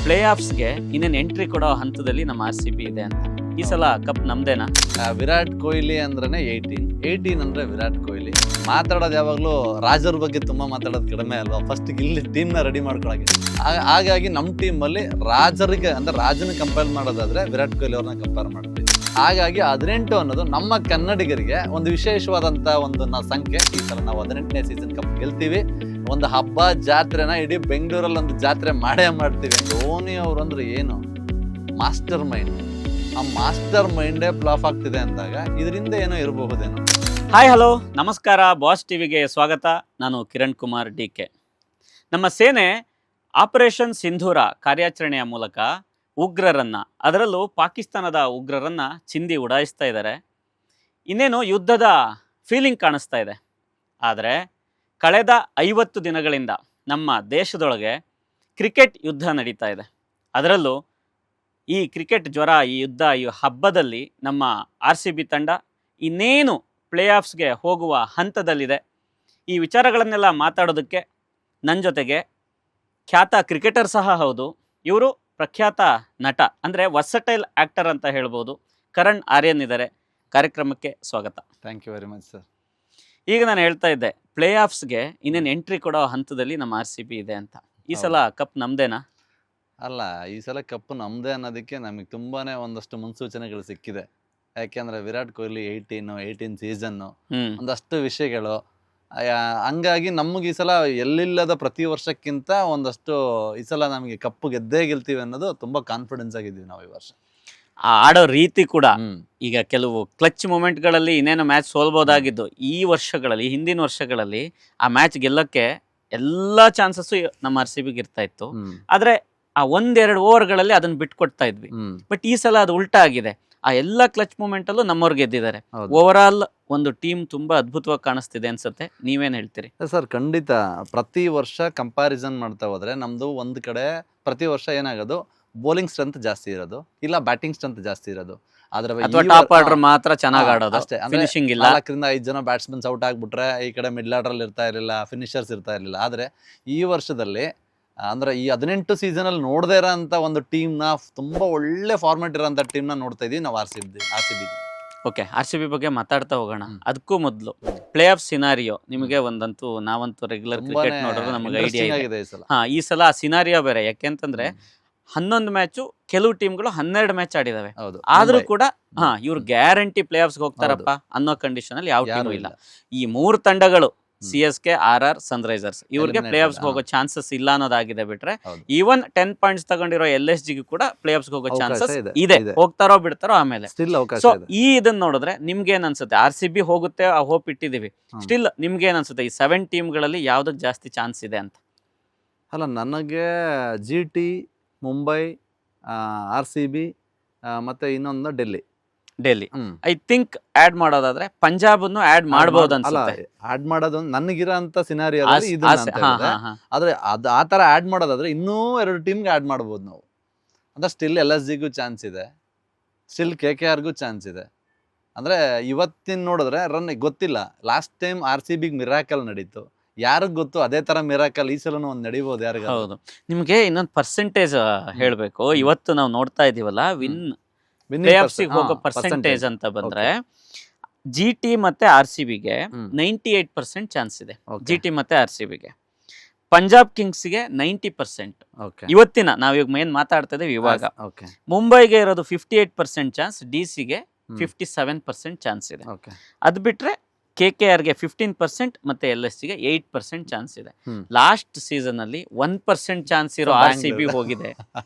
Play ಆಫ್ಸ್ಗೆ ಇನ್ನೇನು entry ಕೊಡೋ ಹಂತದಲ್ಲಿ ನಮ್ಮ RCB ಇದೆ ಅಂತ. ಈ ಸಲ ಕಪ್ ನಮ್ದೇನಾ? ವಿರಾಟ್ ಕೊಹ್ಲಿ ಅಂದ್ರೆ 18 ಅಂದ್ರೆ ವಿರಾಟ್ ಕೊಹ್ಲಿ. ಮಾತಾಡೋದು ಯಾವಾಗಲೂ ರಾಜರ ಬಗ್ಗೆ ತುಂಬಾ ಮಾತಾಡೋದು ಕಡಿಮೆ ಅಲ್ವಾ? ಫಸ್ಟ್ ಇಲ್ಲಿ ಟೀಮ್ನ ರೆಡಿ ಮಾಡ್ಕೊಳಕ್ಕೆ. ಹಾಗಾಗಿ ನಮ್ಮ ಟೀಮಲ್ಲಿ ರಾಜರಿಗೆ ಅಂದ್ರೆ ರಾಜನ ಕಂಪೇರ್ ಮಾಡೋದಾದ್ರೆ ವಿರಾಟ್ ಕೊಹ್ಲಿ ಅವ್ರನ್ನ ಕಂಪೇರ್ ಮಾಡ್ತೀವಿ. ಹಾಗಾಗಿ 18 ಅನ್ನೋದು ನಮ್ಮ ಕನ್ನಡಿಗರಿಗೆ ಒಂದು ವಿಶೇಷವಾದಂತ ಒಂದು ಸಂಖ್ಯೆ. ಈ ಸಲ ನಾವು 18ನೇ ಸೀಸನ್ ಕಪ್ ಗೆಲ್ತೀವಿ. ಒಂದು ಹಬ್ಬ ಜಾತ್ರೆನ ಇಡೀ ಬೆಂಗಳೂರಲ್ಲಿ ಒಂದು ಜಾತ್ರೆ ಮಾಡೇ ಮಾಡ್ತೀವಿ. ಧೋನಿ ಅವರು ಅಂದ್ರೆ ಏನು ಮಾಸ್ಟರ್ ಮೈಂಡ್. ಆ ಮಾಸ್ಟರ್ ಮೈಂಡೇ ಫ್ಲಾಪ್ ಆಗ್ತಿದೆ ಅಂದಾಗ ಇದರಿಂದ ಏನೋ ಇರಬಹುದೇನೋ. ಹಾಯ್ ಹಲೋ ನಮಸ್ಕಾರ, ಬಾಸ್ ಟಿವಿಗೆ ಸ್ವಾಗತ. ನಾನು ಕಿರಣ್ ಕುಮಾರ್ DK. ನಮ್ಮ ಸೇನೆ ಆಪರೇಷನ್ ಸಿಂಧೂರ ಕಾರ್ಯಾಚರಣೆಯ ಮೂಲಕ ಉಗ್ರರನ್ನ, ಅದರಲ್ಲೂ ಪಾಕಿಸ್ತಾನದ ಉಗ್ರರನ್ನ ಚಿಂದಿ ಉಡಾಯಿಸ್ತಾ ಇದ್ದಾರೆ. ಇನ್ನೇನು ಯುದ್ಧದ ಫೀಲಿಂಗ್ ಕಾಣಿಸ್ತಾ ಇದೆ. ಆದರೆ ಕಳೆದ 50 ದಿನಗಳಿಂದ ನಮ್ಮ ದೇಶದೊಳಗೆ ಕ್ರಿಕೆಟ್ ಯುದ್ಧ ನಡೀತಾ ಇದೆ. ಅದರಲ್ಲೂ ಈ ಕ್ರಿಕೆಟ್ ಜ್ವರ, ಈ ಯುದ್ಧ, ಈ ಹಬ್ಬದಲ್ಲಿ ನಮ್ಮ RCB ತಂಡ ಇನ್ನೇನು ಪ್ಲೇ ಆಫ್ಸ್ಗೆ ಹೋಗುವ ಹಂತದಲ್ಲಿದೆ. ಈ ವಿಚಾರಗಳನ್ನೆಲ್ಲ ಮಾತಾಡೋದಕ್ಕೆ ನನ್ನ ಜೊತೆಗೆ ಖ್ಯಾತ ಕ್ರಿಕೆಟರ್ ಸಹ ಹೌದು, ಇವರು ಪ್ರಖ್ಯಾತ ನಟ, ಅಂದರೆ ವರ್ಸಟೈಲ್ ಆ್ಯಕ್ಟರ್ ಅಂತ ಹೇಳ್ಬೋದು, ಕರಣ್ ಆರ್ಯನ್ ಇದ್ದಾರೆ. ಕಾರ್ಯಕ್ರಮಕ್ಕೆ ಸ್ವಾಗತ. Thank you very much sir. ಈಗ ನಾನು ಹೇಳ್ತಾ ಇದ್ದೆ, ಪ್ಲೇ ಆಫ್ಸ್ಗೆ ಇನ್ನೇನು ಎಂಟ್ರಿ ಕೊಡೋ ಹಂತದಲ್ಲಿ ನಮ್ಮ RCB ಇದೆ ಅಂತ. ಈ ಸಲ ಕಪ್ ನಮ್ದೇನಾ? ಅಲ್ಲ, ಈ ಸಲ ಕಪ್ಪು ನಮ್ದೇ ಅನ್ನೋದಕ್ಕೆ ನಮಗೆ ತುಂಬಾನೇ ಒಂದಷ್ಟು ಮುನ್ಸೂಚನೆಗಳು ಸಿಕ್ಕಿದೆ. ಯಾಕೆಂದ್ರೆ ವಿರಾಟ್ ಕೊಹ್ಲಿ 18 ಸೀಸನ್ನು, ಒಂದಷ್ಟು ವಿಷಯಗಳು. ಹಂಗಾಗಿ ನಮಗೆ ಈ ಸಲ ಎಲ್ಲಿಲ್ಲದ ಪ್ರತಿ ವರ್ಷಕ್ಕಿಂತ ಒಂದಷ್ಟು ಈ ಸಲ ನಮಗೆ ಕಪ್ಪು ಗೆದ್ದೇ ಗೆಲ್ತೀವಿ ಅನ್ನೋದು ತುಂಬಾ ಕಾನ್ಫಿಡೆನ್ಸ್ ಆಗಿದ್ದೀವಿ ನಾವು ಈ ವರ್ಷ. ಆಡೋ ರೀತಿ ಕೂಡ ಈಗ ಕೆಲವು ಕ್ಲಚ್ ಮೂಮೆಂಟ್ಗಳಲ್ಲಿ ಇನ್ನೇನು ಮ್ಯಾಚ್ ಸೋಲ್ಬೋದಾಗಿದ್ದು, ಈ ವರ್ಷಗಳಲ್ಲಿ, ಹಿಂದಿನ ವರ್ಷಗಳಲ್ಲಿ ಆ ಮ್ಯಾಚ್ ಗೆಲ್ಲಕ್ಕೆ ಎಲ್ಲ ಚಾನ್ಸಸ್ಸು ನಮ್ಮ RCBಗೆ ಇರ್ತಾ ಇತ್ತು. ಆದ್ರೆ ಆ 1-2 ಓವರ್ಗಳಲ್ಲಿ ಅದನ್ನ ಬಿಟ್ಕೊಡ್ತಾ ಇದ್ವಿ. ಬಟ್ ಈ ಸಲ ಅದು ಉಲ್ಟಾ ಆಗಿದೆ. ಆ ಎಲ್ಲ ಕ್ಲಚ್ ಮೂಮೆಂಟ್ ಅಲ್ಲೂ ನಮ್ಮವ್ರು ಗೆದ್ದಿದ್ದಾರೆ. ಓವರ್ ಆಲ್ ಒಂದು ಟೀಮ್ ತುಂಬಾ ಅದ್ಭುತವಾಗಿ ಕಾಣಿಸ್ತಿದೆ ಅನ್ಸುತ್ತೆ. ನೀವೇನ್ ಹೇಳ್ತೀರಿ? ಸರ್, ಖಂಡಿತ. ಪ್ರತಿ ವರ್ಷ ಕಂಪ್ಯಾರಿಸನ್ ಮಾಡ್ತಾ ಹೋದ್ರೆ ನಮ್ದು ಒಂದ್ ಕಡೆ ಪ್ರತಿ ವರ್ಷ ಏನಾಗೋದು, ಬೌಲಿಂಗ್ ಸ್ಟ್ರೆಂತ್ ಜಾಸ್ತಿ ಇರೋದು, ಇಲ್ಲ ಬ್ಯಾಟಿಂಗ್ ಸ್ಟ್ರೆಂತ್ ಜಾಸ್ತಿ ಇರೋದು. ಟಾಪ್ ಆರ್ಡರ್ ಮಾತ್ರ ಚೆನ್ನಾಗಿ ಆಡೋದು ಅಷ್ಟೇ. ಫಿನಿಶಿಂಗ್ ಇಲ್ಲ. 4ರಿಂದ 5 ಜನ ಬ್ಯಾಟ್ಸ್ಮನ್ಸ್ ಔಟ್ ಆಗ್ಬಿಟ್ರೆ ಈ ಕಡೆ ಮಿಡ್ಲ್ ಆರ್ಡರ್ ಇರ್ತಾ ಇರಲಿಲ್ಲ, ಫಿನಿಶರ್ಸ್ ಇರ್ತಾ ಇರಲಿಲ್ಲ. ಆದ್ರೆ ಈ ವರ್ಷದಲ್ಲಿ ಅಂದ್ರೆ ಈ 18 ಸೀಸನ್ ಅಲ್ಲಿ ನೋಡದೇ ಇರೋ ಅಂತ ಒಂದು ಟೀಮ್ ನ, ತುಂಬಾ ಒಳ್ಳೆ ಫಾರ್ಮೆಟ್ ಇರೋಂಥ ಟೀಮ್ ನ ನೋಡ್ತಾ ಇದೀವಿ ನಾವು RCB. ಓಕೆ, RCB ಬಗ್ಗೆ ಮಾತಾಡ್ತಾ ಹೋಗೋಣ. ಅದಕ್ಕೂ ಮೊದಲು ಪ್ಲೇ ಆಫ್ ಸಿನಾರಿಯೋ ನಿಮಗೆ ಒಂದಂತೂ, ನಾವಂತೂ ರೆಗ್ಯುಲರ್ ಕ್ರಿಕೆಟ್ ನೋಡೋರು ನಮಗೆ ಐಡಿಯಾ ಇದೆ. ಈ ಸಲ ಆ ಸಿನಾರಿಯೋ ಬೇರೆ. ಯಾಕೆಂತಂದ್ರೆ 11 ಮ್ಯಾಚು, ಕೆಲವು ಟೀಮ್ಗಳು 12 ಮ್ಯಾಚ್ ಆಡಿದಾವೆ. ಆದ್ರೂ ಕೂಡ ಇವ್ರು ಗ್ಯಾರಂಟಿ ಪ್ಲೇ ಆಫ್ಸ್ಗೆ ಹೋಗ್ತಾರಪ್ಪ ಅನ್ನೋ ಕಂಡೀಷನ್ ಅಲ್ಲಿ ಯಾವ ಟೀಮು ಇಲ್ಲ. ಈ 3 ತಂಡಗಳು CSK, RR, ಸನ್ರೈಸರ್ಸ್, ಇವ್ರಿಗೆ ಪ್ಲೇ ಆಫ್ಸ್ಗೆ ಹೋಗೋ ಚಾನ್ಸಸ್ ಇಲ್ಲ ಅನ್ನೋದಾಗಿದೆ. ಬಿಟ್ರೆ ಈವನ್ 10 ಪಾಯಿಂಟ್ಸ್ ತಗೊಂಡಿರೋ LSGಗೂ ಕೂಡ ಕೂಡ ಹೋಗೋ ಚಾನ್ಸಸ್ ಇದೆ. ಹೋಗ್ತಾರೋ ಬಿಡ್ತಾರೋ ಆಮೇಲೆ. ಸೊ ಈ ಇದನ್ನ ನೋಡಿದ್ರೆ ನಿಮ್ಗೆ ಏನ್ ಅನ್ಸುತ್ತೆ? RCB ಹೋಗುತ್ತೆ, ಆ ಹೋಪ್ ಇಟ್ಟಿದೀವಿ. ಸ್ಟಿಲ್ ನಿಮ್ಗೆ ಏನ್ ಅನ್ಸುತ್ತೆ, ಈ 7 ಟೀಮ್ಗಳಲ್ಲಿ ಯಾವ್ದಕ್ ಜಾಸ್ತಿ ಚಾನ್ಸ್ ಇದೆ ಅಂತ? ಅಲ್ಲ, ನನಗೆ GT, ಮುಂಬೈ, RCB ಮತ್ತೆ ಇನ್ನೊಂದು ಡೆಲ್ಲಿ. ಐ ಥಿಂಕ್ ಆಡ್ ಮಾಡೋದಾದ್ರೆ ಪಂಜಾಬನ್ನು ಆಡ್ ಮಾಡಬಹುದು ಅನ್ಸುತ್ತೆ. ಆಡ್ ಮಾಡೋದು ನನಗಿರೋ ಅಂತ ಸಿನಾರಿಯೋ ಆದ್ರೆ ಅದು ಆ ತರ ಆಡ್ ಮಾಡೋದಾದ್ರೆ ಇನ್ನೂ 2 ಟೀಮ್ಗೆ ಆಡ್ ಮಾಡ್ಬೋದು ನಾವು. ಅಂದ್ರೆ ಸ್ಟಿಲ್ LSGಗೂ ಚಾನ್ಸ್ ಇದೆ, ಸ್ಟಿಲ್ KKRಗೂ ಚಾನ್ಸ್ ಇದೆ. ಅಂದ್ರೆ ಇವತ್ತಿನ ನೋಡಿದ್ರೆ ರನ್ ಗೊತ್ತಿಲ್ಲ. ಲಾಸ್ಟ್ ಟೈಮ್ RCBಗೆ ಮಿರಾಕಲ್ ನಡೀತು, ಯಾರಿಗ್ ಗೊತ್ತು ಅದೇ ತರ ಮಿರಾಕಲ್ ಈ ಸಲನೂ ಒಂದ್ ನಡಿಬಹುದು ಯಾರಿಗ. ಹೌದು. ನಿಮ್ಗೆ ಇನ್ನೊಂದು ಪರ್ಸೆಂಟೇಜ್ ಹೇಳ್ಬೇಕು. ಇವತ್ತು ನಾವು ನೋಡ್ತಾ ಇದೀವಲ್ಲ, ಪ್ಲೇ ಆಫ್ಸ್ಗೆ ಹೋಗೋ ಪರ್ಸೆಂಟೇಜ್ ಅಂತ ಬಂದ್ರೆ GT ಮತ್ತೆ RCBಗೆ 98% ಚಾನ್ಸ್ ಇದೆ. GT ಮತ್ತೆ RCBಗೆ. ಪಂಜಾಬ್ ಕಿಂಗ್ಸ್ಗೆ 90%. ಇವತ್ತಿನ ನಾವೀಗ ಮೇನ್ ಮಾತಾಡ್ತಾ ಇದೀವಿ ಇವಾಗ. ಮುಂಬೈಗೆ ಇರೋದು 58% ಚಾನ್ಸ್, DCಗೆ 57% ಚಾನ್ಸ್ ಇದೆ. ಅದ್ ಬಿಟ್ರೆ KKRಗೆ 15% ಮತ್ತೆ LSGಗೆ 8% ಚಾನ್ಸ್ ಇದೆ. ಲಾಸ್ಟ್ ಸೀಸನ್ ಅಲ್ಲಿ 1% ಚಾನ್ಸ್ ಇರೋ RCB ಹೋಗಿದೆ.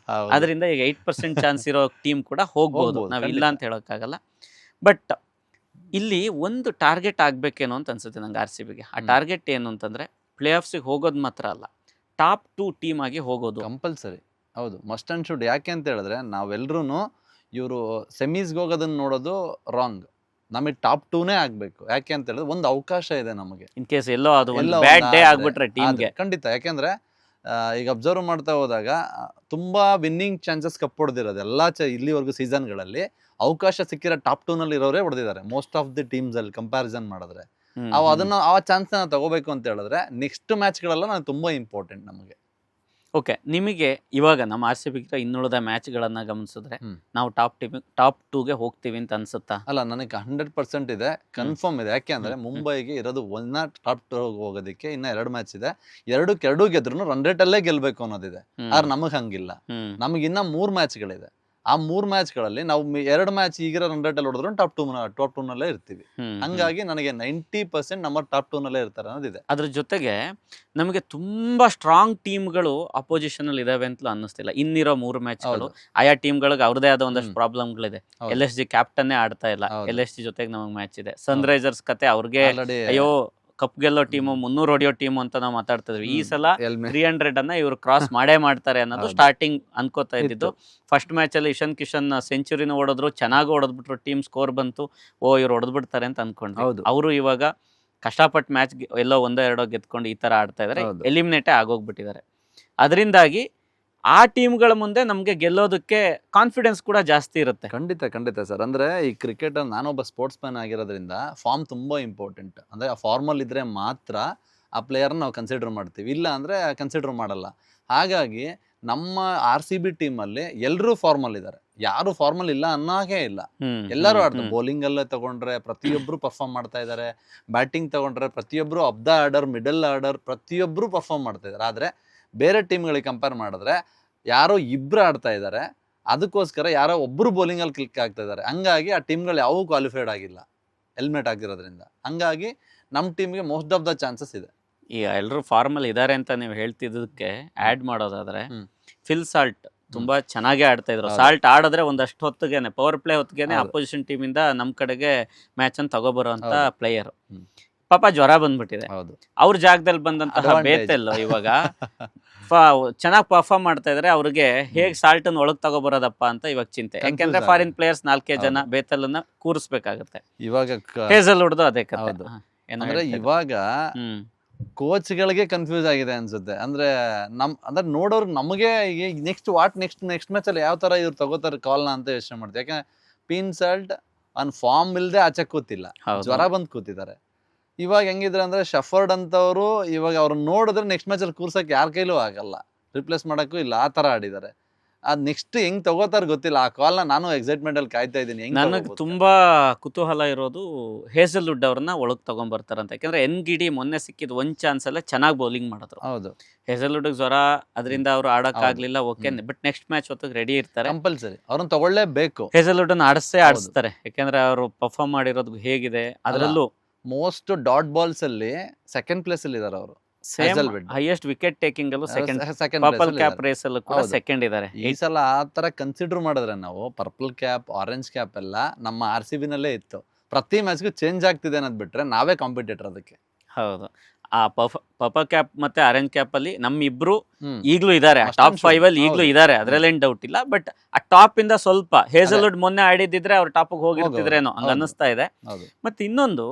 ಅದರಿಂದ ಈಗ 8% ಚಾನ್ಸ್ ಇರೋ ಟೀಮ್ ಕೂಡ ಹೋಗ್ಬೋದು, ನಾವ್ ಇಲ್ಲ ಅಂತ ಹೇಳೋಕ್ಕಾಗಲ್ಲ. ಬಟ್ ಇಲ್ಲಿ ಒಂದು ಟಾರ್ಗೆಟ್ ಆಗ್ಬೇಕೇನೋ ಅಂತ ಅನ್ಸುತ್ತೆ ನಂಗೆ RCBಗೆ. ಆ ಟಾರ್ಗೆಟ್ ಏನು ಅಂತಂದ್ರೆ ಪ್ಲೇ ಆಫ್ಸ್ಗೆ ಹೋಗೋದು ಮಾತ್ರ ಅಲ್ಲ, ಟಾಪ್ 2 ಟೀಮ್ ಆಗಿ ಹೋಗೋದು ಕಂಪಲ್ಸರಿ. ಹೌದು, ಮಸ್ಟ್ ಅಂಡ್ ಶುಡ್. ಯಾಕೆ ಅಂತ ಹೇಳಿದ್ರೆ ನಾವೆಲ್ಲರೂ ಇವರು ಸೆಮೀಸ್ಗೆ ಹೋಗೋದನ್ನ ನೋಡೋದು ರಾಂಗ್. ನಮಗೆ ಟಾಪ್ 2ನೇ ಆಗ್ಬೇಕು. ಯಾಕೆ ಅಂತ ಹೇಳಿದ್ರೆ ಒಂದು ಅವಕಾಶ ಇದೆ ನಮಗೆ. ಇನ್ ಕೇಸ್ ಎಲ್ಲೋ ಅದು ಒಂದು ಬ್ಯಾಡ್ ಡೇ ಆಗ್ಬಿಟ್ರೆ ಟೀಮ್ಗೆ ಖಂಡಿತ. ಯಾಕೆಂದ್ರೆ ಈಗ ಅಬ್ಸರ್ವ್ ಮಾಡ್ತಾ ಹೋದಾಗ ತುಂಬಾ ವಿನ್ನಿಂಗ್ ಚಾನ್ಸಸ್ ಕಪ್ ಹೊಡೆದಿರೋದು ಎಲ್ಲ ಇಲ್ಲಿವರೆಗೂ ಸೀಸನ್ಗಳಲ್ಲಿ ಅವಕಾಶ ಸಿಕ್ಕಿರೋ ಟಾಪ್ 2ನಲ್ಲಿ ಇರೋರೇ ಹೊಡೆದಿದ್ದಾರೆ ಮೋಸ್ಟ್ ಆಫ್ ದಿ ಟೀಮ್ಸ್ ಅಲ್ಲಿ ಕಂಪ್ಯಾರಿಸನ್ ಮಾಡಿದ್ರೆ. ಅದನ್ನ ಆ ಚಾನ್ಸ್ ನ ತಗೋಬೇಕು ಅಂತ ಹೇಳಿದ್ರೆ ನೆಕ್ಸ್ಟ್ ಮ್ಯಾಚ್ಗಳೆಲ್ಲ ನಾನು ತುಂಬಾ ಇಂಪಾರ್ಟೆಂಟ್ ನಮಗೆ. ಓಕೆ, ನಿಮಗೆ ಇವಾಗ ನಮ್ಮ ಆರ್ ಸಿ ಬಿ ಇನ್ನುಳಿದ ಮ್ಯಾಚ್ಗಳನ್ನ ಗಮನಿಸಿದ್ರೆ ನಾವು ಟಾಪ್ 2ಗೆ ಹೋಗ್ತೀವಿ ಅಂತ ಅನ್ಸುತ್ತಾ? ಅಲ್ಲ, ನನಗೆ 100% ಇದೆ, ಕನ್ಫರ್ಮ್ ಇದೆ. ಯಾಕೆಂದ್ರೆ ಮುಂಬೈಗೆ ಇರೋದು ಟಾಪ್ 2 ಹೋಗೋದಕ್ಕೆ ಇನ್ನ 2 ಮ್ಯಾಚ್ ಇದೆ. ಎರಡೂ ಗೆದ್ರು ರನ್ ರೇಟ್ ಅಲ್ಲೇ ಗೆಲ್ಬೇಕು ಅನ್ನೋದಿದೆ. ಆದ್ರೆ ನಮಗ್ ಹಂಗಿಲ್ಲ. ನಮಗ್ ಇನ್ನ 3 ಮ್ಯಾಚ್ಗಳಿದೆ. ಆ 3 ಮ್ಯಾಚ್ಗಳಲ್ಲಿ ನಾವು 2 ಮ್ಯಾಚ್ ಈಗಿರೋ ರನ್ ರೇಟ್ ಅಲ್ಲಿ ಹೊಡೆದ್ರು ಟಾಪ್ 2 ನಲ್ಲೇ ಇರ್ತೀವಿ. ಹಂಗಾಗಿ ನನಗೆ 90% ನಮ್ಮ ಟಾಪ್ 2 ನಲ್ಲೇ ಇರ್ತಾರೆ ಅನ್ನೋದಿದೆ. ಅದ್ರ ಜೊತೆಗೆ ನಮಗೆ ತುಂಬಾ ಸ್ಟ್ರಾಂಗ್ ಟೀಮ್ಗಳು ಅಪೋಸಿಷನ್ ಅಲ್ಲಿ ಇದಾವೆ ಅಂತ ಅನ್ನಿಸ್ತಿಲ್ಲ. ಇನ್ನಿರೋ 3 ಮ್ಯಾಚ್ಗಳು ಆಯಾ ಟೀಮ್ಗಳಿಗೆ ಅವ್ರದೇ ಆದ ಒಂದಷ್ಟು ಪ್ರಾಬ್ಲಮ್ಗಳಿದೆ. LSG ಕ್ಯಾಪ್ಟನ್ನೇ ಆಡ್ತಾ ಇಲ್ಲ. LSG ಜೊತೆಗೆ ನಮಗೆ ಮ್ಯಾಚ್ ಇದೆ. ಸನ್ರೈಸರ್ಸ್ ಕತೆ ಅವ್ರಿಗೆ ಅಯ್ಯೋ ಕಪ್ ಗೆಲ್ಲೋ ಟೀಮು 300 ಹೊಡೆಯೋ ಟೀಮು ಅಂತ ನಾವು ಮಾತಾಡ್ತಿದ್ವಿ. ಈ ಸಲ 300 ಅನ್ನ ಇವ್ರು ಕ್ರಾಸ್ ಮಾಡೇ ಮಾಡ್ತಾರೆ ಅನ್ನೋದು ಸ್ಟಾರ್ಟಿಂಗ್ ಅನ್ಕೋತಾ ಇದ್ದಿದ್ದು. ಫಸ್ಟ್ ಮ್ಯಾಚ್ ಅಲ್ಲಿ ಇಶಾನ್ ಕಿಶನ್ ಸೆಂಚುರಿನ ಹೊಡೆದ್ರು, ಚೆನ್ನಾಗಿ ಹೊಡೆದ್ಬಿಟ್ರು, ಟೀಮ್ ಸ್ಕೋರ್ ಬಂತು, ಇವ್ರು ಹೊಡೆದ್ಬಿಡ್ತಾರೆ ಅಂತ ಅನ್ಕೊಂಡ್ವಿ. ಅವರು ಇವಾಗ ಕಷ್ಟಪಟ್ಟು ಮ್ಯಾಚ್ ಎಲ್ಲೋ 1-2 ಗೆದ್ಕೊಂಡು ಈ ತರ ಆಡ್ತಾ ಇದಾರೆ, ಎಲಿಮಿನೇಟೇ ಆಗೋಗ್ಬಿಟ್ಟಿದ್ದಾರೆ. ಅದರಿಂದಾಗಿ ಆ ಟೀಮ್ಗಳ ಮುಂದೆ ನಮ್ಗೆ ಗೆಲ್ಲೋದಕ್ಕೆ ಕಾನ್ಫಿಡೆನ್ಸ್ ಕೂಡ ಜಾಸ್ತಿ ಇರುತ್ತೆ. ಖಂಡಿತ ಸರ್. ಅಂದ್ರೆ ಈ ಕ್ರಿಕೆಟ್ ನಾನೊಬ್ಬ ಸ್ಪೋರ್ಟ್ಸ್ ಮ್ಯಾನ್ ಆಗಿರೋದ್ರಿಂದ ಫಾರ್ಮ್ ತುಂಬಾ ಇಂಪಾರ್ಟೆಂಟ್. ಅಂದ್ರೆ ಆ ಫಾರ್ಮಲ್ ಇದ್ರೆ ಮಾತ್ರ ಆ ಪ್ಲೇಯರ್ನ ನಾವು ಕನ್ಸಿಡರ್ ಮಾಡ್ತೀವಿ, ಇಲ್ಲ ಅಂದ್ರೆ ಕನ್ಸಿಡರ್ ಮಾಡಲ್ಲ. ಹಾಗಾಗಿ ನಮ್ಮ RCB ಟೀಮಲ್ಲಿ ಎಲ್ಲರೂ ಫಾರ್ಮಲ್ ಇದ್ದಾರೆ, ಯಾರು ಫಾರ್ಮಲ್ ಇಲ್ಲ ಅನ್ನೋಕೆ ಇಲ್ಲ. ಎಲ್ಲರೂ ಆಡ್ತಾರೆ. ಬೌಲಿಂಗ್ ಅಲ್ಲೇ ತಗೊಂಡ್ರೆ ಪ್ರತಿಯೊಬ್ರು ಪರ್ಫಾರ್ಮ್ ಮಾಡ್ತಾ ಇದ್ದಾರೆ, ಬ್ಯಾಟಿಂಗ್ ತಗೊಂಡ್ರೆ ಪ್ರತಿಯೊಬ್ರು up the order, middle order ಪ್ರತಿಯೊಬ್ರು ಪರ್ಫಾರ್ಮ್ ಮಾಡ್ತಾ ಇದ್ದಾರೆ. ಆದ್ರೆ ಬೇರೆ ಟೀಮ್ಗಳಿಗೆ ಕಂಪೇರ್ ಮಾಡಿದ್ರೆ ಯಾರೋ ಇಬ್ರು ಆಡ್ತಾ ಇದ್ದಾರೆ, ಅದಕ್ಕೋಸ್ಕರ ಯಾರೋ ಒಬ್ರು ಬೌಲಿಂಗ್ ಅಲ್ಲಿ ಕ್ಲಿಕ್ ಆಗ್ತಾ ಇದ್ದಾರೆ. ಹಂಗಾಗಿ ಆ ಟೀಮ್ಗಳು ಯಾವೂ ಕ್ವಾಲಿಫೈಡ್ ಆಗಿಲ್ಲ, ಎಲಿಮಿನೇಟ್ ಆಗಿರೋದ್ರಿಂದ. ಹಂಗಾಗಿ ನಮ್ಮ ಟೀಮ್ಗೆ ಮೋಸ್ಟ್ ಆಫ್ ದ ಚಾನ್ಸಸ್ ಇದೆ. ಈಗ ಎಲ್ಲರೂ ಫಾರ್ಮಲ್ ಇದಾರೆ ಅಂತ ನೀವು ಹೇಳ್ತಿದ್ದಕ್ಕೆ ಆಡ್ ಮಾಡೋದಾದ್ರೆ ಫಿಲ್ ಸಾಲ್ಟ್ ತುಂಬಾ ಚೆನ್ನಾಗೇ ಆಡ್ತಾ ಇದ್ರು. ಸಾಲ್ಟ್ ಆಡಿದ್ರೆ ಒಂದಷ್ಟು ಹೊತ್ತಿಗೆನೆ, ಪವರ್ ಪ್ಲೇ ಹೊತ್ತಿಗೆನೆ ಅಪೋಸಿಷನ್ ಟೀಮ್ ಇಂದ ನಮ್ ಕಡೆಗೆ ಮ್ಯಾಚ್ ಅನ್ನು ತಗೋಬರುವಂತ ಪ್ಲೇಯರ್. ಪಾಪ ಜ್ವರ ಬಂದ್ಬಿಟ್ಟಿದೆ. ಅವ್ರ ಜಾಗದಲ್ಲಿ ಬಂದಂತಹ ಬೇತೆಲ್ ಇವಾಗ ಚೆನ್ನಾಗಿ ಪರ್ಫಾರ್ಮ್ ಮಾಡ್ತಾ ಇದ್ರೆ ಅವ್ರಿಗೆ ಹೇಗ್ ಸಾಲ್ಟ್ ಅನ್ನು ಒಳಗ್ ತಗೋಬರೋದಪ್ಪ ಅಂತ ಇವಾಗ ಚಿಂತೆ. ಯಾಕೆಂದ್ರೆ ಫಾರಿನ್ ಪ್ಲೇಯರ್ಸ್ 4 ಜನ ಬೇತೆಲ್ ಅನ್ನ ಕೂರಿಸ್ಬೇಕಾಗತ್ತೆ. ಇವಾಗ ಹೇಸಲ್ ಹೊಡೆದು ಅದೇ ಕತೆ. ಅಂದ್ರೆ ಇವಾಗ ಕೋಚ್ಗಳಿಗೆ ಕನ್ಫ್ಯೂಸ್ ಆಗಿದೆ ಅನ್ಸುತ್ತೆ. ಅಂದ್ರೆ ಅಂದ್ರೆ ನೋಡೋರು ನಮಗೆ ನೆಕ್ಸ್ಟ್ ಮ್ಯಾಚ್ ಅಲ್ಲಿ ಯಾವ ತರ ಇವ್ರು ತಗೋತಾರೆ ಕಾಲ್ನ ಅಂತ ಯೋಚನೆ ಮಾಡ್ತೀವಿ. ಯಾಕಂದ್ರೆ ಪಿನ್ ಸಾಲ್ಟ್ ಅವ್ನ್ ಫಾರ್ಮ್ ಇಲ್ದೆ ಆಚೆ ಕೂತಿಲ್ಲ, ಜ್ವರ ಬಂದ್ ಕೂತಿದ್ದಾರೆ. ಇವಾಗ ಹೆಂಗಿದ್ರೆ ಅಂದ್ರೆ ಶಫರ್ಡ್ ಅಂತವ್ರು ಇವಾಗ ಅವ್ರನ್ನ ನೋಡಿದ್ರೆ ನೆಕ್ಸ್ಟ್ ಮ್ಯಾಚ್ ಅಲ್ಲಿ ಕೂರ್ಸಕ್ ಯಾರ ಕೈಲೂ ಆಗಲ್ಲ, ರಿಪ್ಲೇಸ್ ಮಾಡಕ್ಕೂ ಇಲ್ಲ, ಆ ತರ ಆಡಿದ್ದಾರೆ. ಅದ್ ನೆಕ್ಸ್ಟ್ ಹೆಂಗ್ ತಗೋತಾರ ಗೊತ್ತಿಲ್ಲ. ಆ ಕಾಲ್ನ ನಾನು ಎಕ್ಸೈಟ್ಮೆಂಟ್ ಅಲ್ಲಿ ಕಾಯ್ತಾ ಇದ್ದೀನಿ. ನನಗೆ ತುಂಬಾ ಕುತೂಹಲ ಇರೋದು ಹೇಸಲ್ವುಡ್ ಅವ್ರನ್ನ ಒಳಗ್ ತಗೊಂಡ್ಬರ್ತಾರಂತ. ಯಾಕಂದ್ರೆ NGD ಮೊನ್ನೆ ಸಿಕ್ಕಿದ್ ಒಂದ್ ಚಾನ್ಸ್ ಅಲ್ಲೇ ಚೆನ್ನಾಗಿ ಬೌಲಿಂಗ್ ಮಾಡಿದ್ರು. ಹೌದು, ಹೇಸಲ್ವುಡ್ ಜ್ವರ, ಅದರಿಂದ ಅವ್ರು ಆಡಕ್ ಆಗ್ಲಿಲ್ಲ. ಓಕೆ, ಬಟ್ ನೆಕ್ಸ್ಟ್ ಮ್ಯಾಚ್ ಹೊತ್ತಿಗೆ ರೆಡಿ ಇರ್ತಾರೆ, ಕಂಪಲ್ಸರಿ ಅವ್ರನ್ನ ತಗೊಳ್ಳೇಬೇಕು. ಹೇಸಲ್ವುಡ್ ಅನ್ನ ಆಡಿಸ್ತಾರೆ. ಯಾಕಂದ್ರೆ ಅವರು ಪರ್ಫಾರ್ಮ್ ಮಾಡಿರೋದು ಹೇಗಿದೆ. ಅದರಲ್ಲೂ ಮೋಸ್ಟ್ ಡಾಟ್ ಬಾಲ್ಸ್ ಅಲ್ಲಿ ಸೆಕೆಂಡ್ ಪ್ಲೇಸ್ ಅಲ್ಲಿ ಇದಾರೆ ಅವರು. ಹೈಯೆಸ್ಟ್ ವಿಕೆಟ್ ಟೇಕಿಂಗ್ ಅಲ್ಲೂ ಸೆಕೆಂಡ್, ಪರ್ಪಲ್ ಕ್ಯಾಪ್ ರೇಸ್ ಅಲ್ಲೂ ಕೂಡ ಸೆಕೆಂಡ್ ಇದ್ದಾರೆ. ಈ ಸಲ ಆ ತರ ಕನ್ಸಿಡರ್ ಮಾಡಿದ್ರೆ ನಾವು ಪರ್ಪಲ್ ಕ್ಯಾಪ್, ಆರೆಂಜ್ ಕ್ಯಾಪ್ ಎಲ್ಲ ನಮ್ಮ RCB ನಲ್ಲೇ ಇತ್ತು. ಪ್ರತಿ ಮ್ಯಾಚ್ಗೂ ಚೇಂಜ್ ಆಗ್ತಿದೆ ಅನ್ನೋದ್ ಬಿಟ್ರೆ ನಾವೇ ಕಾಂಪಿಟೇಟರ್ ಅದಕ್ಕೆ. ಹೌದು, ಆ ಪರ್ಪಲ್ ಕ್ಯಾಪ್ ಮತ್ತೆ ಆರೆಂಜ್ ಕ್ಯಾಪ್ ಅಲ್ಲಿ ನಮ್ಮಿಬ್ರು ಈಗ್ಲೂ ಇದಾರೆ, ಟಾಪ್ 5 ಅಲ್ಲಿ ಈಗ್ಲೂ ಇದಾರೆ, ಅದ್ರಲ್ಲೇನ್ ಡೌಟ್ ಇಲ್ಲ. ಬಟ್ ಆ ಟಾಪ್ ಇಂದ ಸ್ವಲ್ಪ ಹೇಸಲ್ವುಡ್ ಮೊನ್ನೆ ಆಡಿದಿದ್ರೆ ಅವ್ರ ಟಾಪ್ ಹೋಗಿರ್ತಿದ್ರೇನೋ ಹಂಗ ಅನ್ನಿಸ್ತಾ ಇದೆ. ಮತ್ತೆ ಇನ್ನೊಂದು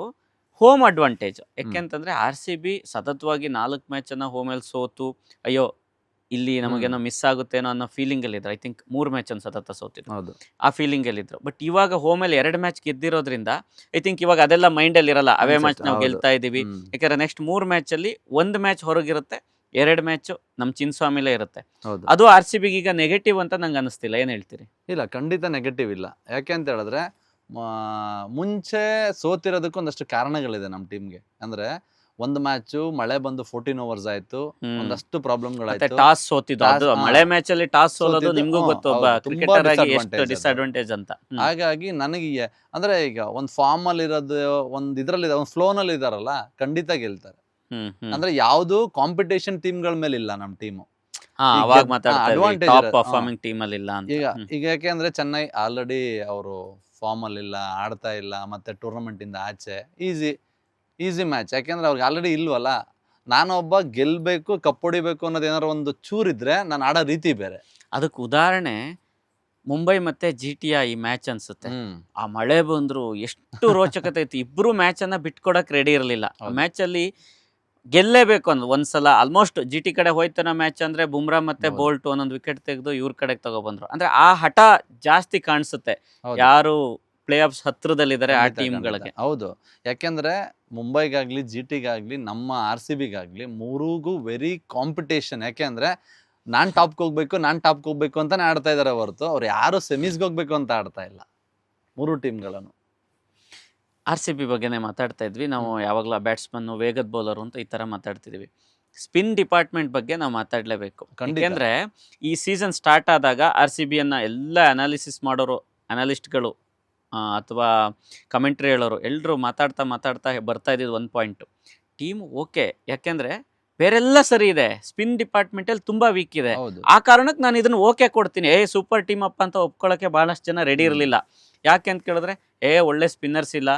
ಹೋಮ್ ಅಡ್ವಾಂಟೇಜ್. ಯಾಕೆಂತಂದ್ರೆ RCB ಸತತವಾಗಿ 4 ಮ್ಯಾಚ್ ಅನ್ನ ಹೋಮ್ ಅಲ್ಲಿ ಸೋತು ಅಯ್ಯೋ ಇಲ್ಲಿ ನಮಗೇನೋ ಮಿಸ್ ಆಗುತ್ತೇನೋ ಅನ್ನೋ ಫೀಲಿಂಗ್ ಅಲ್ಲಿ ಇದ್ರು. ಐ ಥಿಂಕ್ 3 ಮ್ಯಾಚ್ ಅನ್ನು ಸತತ ಸೋತಿದ್ರು, ಆ ಫೀಲಿಂಗ್ ಅಲ್ಲಿ ಇದ್ರು. ಬಟ್ ಇವಾಗ ಹೋಮ್ ಅಲ್ಲಿ 2 ಮ್ಯಾಚ್ ಗೆದ್ದಿರೋದ್ರಿಂದ ಐ ಥಿಂಕ್ ಇವಾಗ ಅದೆಲ್ಲ ಮೈಂಡ್ ಅಲ್ಲಿ ಇರಲ್ಲ. ಅವೇ ಮ್ಯಾಚ್ ನಾವು ಗೆಲ್ತಾ ಇದೀವಿ. ಯಾಕಂದ್ರೆ ನೆಕ್ಸ್ಟ್ 3 ಮ್ಯಾಚ್ ಅಲ್ಲಿ 1 ಮ್ಯಾಚ್ ಹೊರಗಿರುತ್ತೆ, 2 ಮ್ಯಾಚ್ ನಮ್ ಚಿನ್ಸ್ವಾಮಿಲೇ ಇರುತ್ತೆ. ಅದು RCB ಈಗ ನೆಗೆಟಿವ್ ಅಂತ ನಂಗೆ ಅನಿಸ್ತಿಲ್ಲ. ಏನ್ ಹೇಳ್ತೀರಿ? ಇಲ್ಲ, ಖಂಡಿತ ನೆಗೆಟಿವ್ ಇಲ್ಲ. ಯಾಕೆ ಅಂತ ಹೇಳಿದ್ರೆ ಮುಂಚೆ ಸೋತಿರೋದಕ್ಕೆ ಒಂದಷ್ಟು ಕಾರಣಗಳಿದೆ ನಮ್ಮ ಟೀಮ್ಗೆ. ಅಂದ್ರೆ ಒಂದು ಮ್ಯಾಚ್ ಮಳೆ ಬಂದು 14 ಓವರ್ಸ್ ಆಯ್ತು, ಒಂದಷ್ಟು ಪ್ರಾಬ್ಲಮ್ಗಳಾಯ್ತು. ಟಾಸ್ ಸೋತಿದ್ದು, ಮಳೆ ಮ್ಯಾಚ್ ಅಲ್ಲಿ ಟಾಸ್ ಸೋಲೋದು ನಿಮ್ಗೂ ಗೊತ್ತು, ಒಬ್ಬ ಕ್ರಿಕೆಟರ್ ಆಗಿ ಎಷ್ಟು ಡಿಸ್ಅಡ್ವಾಂಟೇಜ್ ಅಂತ. ಹಾಗಾಗಿ ನನಗೆ ಅಂದ್ರೆ ಈಗ ಒಂದ್ ಫಾರ್ಮ್ ಅಲ್ಲಿ ಇರೋದು, ಒಂದ್ ಇದ್ರಲ್ಲಿ ಒಂದ್ ಫ್ಲೋ ನಲ್ಲಿ ಇದಾರಲ್ಲ, ಖಂಡಿತ ಗೆಲ್ತಾರೆ. ಅಂದ್ರೆ ಯಾವ್ದು ಕಾಂಪಿಟೇಷನ್ ಟೀಮ್ಗಳ ಮೇಲೆ ಇಲ್ಲ ನಮ್ಮ ಟೀಮು. ಈಗ ಯಾಕೆ ಅಂದ್ರೆ ಚೆನ್ನೈ ಆಲ್ರೆಡಿ ಅವರು ಫಾರ್ಮ್ ಅಲ್ಲಿ ಇಲ್ಲ, ಆಡ್ತಾ ಇಲ್ಲ, ಮತ್ತೆ ಟೂರ್ನಮೆಂಟ್ ಇಂದ ಆಚೆ. Easy match. ಯಾಕೆಂದ್ರೆ ಅವ್ರಿಗೆ ಆಲ್ರೆಡಿ ಇಲ್ವಲ್ಲ. ನಾನೊಬ್ಬ ಗೆಲ್ಬೇಕು, ಕಪ್ ಹೊಡಿಬೇಕು ಅನ್ನೋದು ಏನಾರು ಒಂದು ಚೂರಿದ್ರೆ ನಾನು ಆಡೋ ರೀತಿ ಬೇರೆ. ಅದಕ್ಕೆ ಉದಾಹರಣೆ ಮುಂಬೈ ಮತ್ತೆ GTI ಈ ಮ್ಯಾಚ್ ಅನ್ಸುತ್ತೆ. ಆ ಮಳೆ ಬಂದ್ರು ಎಷ್ಟು ರೋಚಕತೆ ಇತ್ತು. ಇಬ್ರು ಮ್ಯಾಚ್ ಅನ್ನ ಬಿಟ್ಕೊಡಕ್ ರೆಡಿ ಇರಲಿಲ್ಲ. ಆ ಮ್ಯಾಚ್ ಅಲ್ಲಿ ಗೆಲ್ಲೇಬೇಕು ಅನ್ನೋ ಒಂದ್ಸಲ ಆಲ್ಮೋಸ್ಟ್ GT ಕಡೆ ಹೋಯ್ತನ ಮ್ಯಾಚ್ ಅಂದ್ರೆ ಬುಮ್ರಾ ಮತ್ತೆ ಬೋಲ್ಟ್ ಒಂದೊಂದು ವಿಕೆಟ್ ತೆಗೆದು ಇವ್ರ ಕಡೆಗೆ ತಗೊಬಂದ್ರು. ಅಂದ್ರೆ ಆ ಹಠ ಜಾಸ್ತಿ ಕಾಣಿಸುತ್ತೆ ಯಾರು ಪ್ಲೇ ಆಫ್ಸ್ ಹತ್ರದಲ್ಲಿದ್ದಾರೆ ಆ ಟೀಮ್ಗಳಿಗೆ. ಹೌದು, ಯಾಕೆಂದ್ರೆ ಮುಂಬೈಗಾಗ್ಲಿ GTಗಾಗ್ಲಿ ನಮ್ಮ RCBಗಾಗ್ಲಿ ಮೂರಿಗೂ ವೆರಿ ಕಾಂಪಿಟೇಷನ್. ಯಾಕೆಂದ್ರೆ ನಾನ್ ಟಾಪ್ಗೆ ಹೋಗ್ಬೇಕು ಅಂತಾನೆ ಆಡ್ತಾ ಇದಾರೆ ಹೊರತು ಅವ್ರು ಯಾರು ಸೆಮೀಸ್ಗೆ ಹೋಗ್ಬೇಕು ಅಂತ ಆಡ್ತಾ ಇಲ್ಲ 3 ಟೀಮ್ಗಳನ್ನು. RCB ಬಗ್ಗೆನೇ ಮಾತಾಡ್ತಾ ಇದ್ವಿ ನಾವು. ಯಾವಾಗಲೂ ಬ್ಯಾಟ್ಸ್ಮನ್ ವೇಗದ ಬೌಲರ್ ಅಂತ ಈ ತರ ಮಾತಾಡ್ತಿದ್ವಿ. ಸ್ಪಿನ್ ಡಿಪಾರ್ಟ್ಮೆಂಟ್ ಬಗ್ಗೆ ನಾವು ಮಾತಾಡ್ಲೇಬೇಕು. ಯಾಕೆಂದ್ರೆ ಈ ಸೀಸನ್ ಸ್ಟಾರ್ಟ್ ಆದಾಗ RCB ಅನ್ನ ಎಲ್ಲ ಅನಾಲಿಸಿಸ್ ಮಾಡೋರು, ಅನಾಲಿಸ್ಟ್ಗಳು ಅಥವಾ ಕಮೆಂಟ್ರಿ ಹೇಳೋರು ಎಲ್ಲರೂ ಮಾತಾಡ್ತಾ ಬರ್ತಾ ಇದ್ದಿದ್ದು ಒಂದು ಪಾಯಿಂಟ್, ಟೀಮ್ ಓಕೆ, ಯಾಕೆಂದ್ರೆ ಬೇರೆಲ್ಲ ಸರಿ ಇದೆ, ಸ್ಪಿನ್ ಡಿಪಾರ್ಟ್ಮೆಂಟಲ್ಲಿ ತುಂಬಾ ವೀಕ್ ಇದೆ. ಆ ಕಾರಣಕ್ಕೆ ನಾನು ಇದನ್ನ ಓಕೆ ಕೊಡ್ತೀನಿ, ಸೂಪರ್ ಟೀಮ್ ಅಪ್ ಅಂತ ಒಪ್ಕೊಳ್ಳೋಕೆ ಬಹಳಷ್ಟು ಜನ ರೆಡಿ ಇರಲಿಲ್ಲ. ಯಾಕೆ ಅಂತ ಕೇಳಿದ್ರೆ ಒಳ್ಳೆ ಸ್ಪಿನ್ನರ್ಸ್ ಇಲ್ಲ.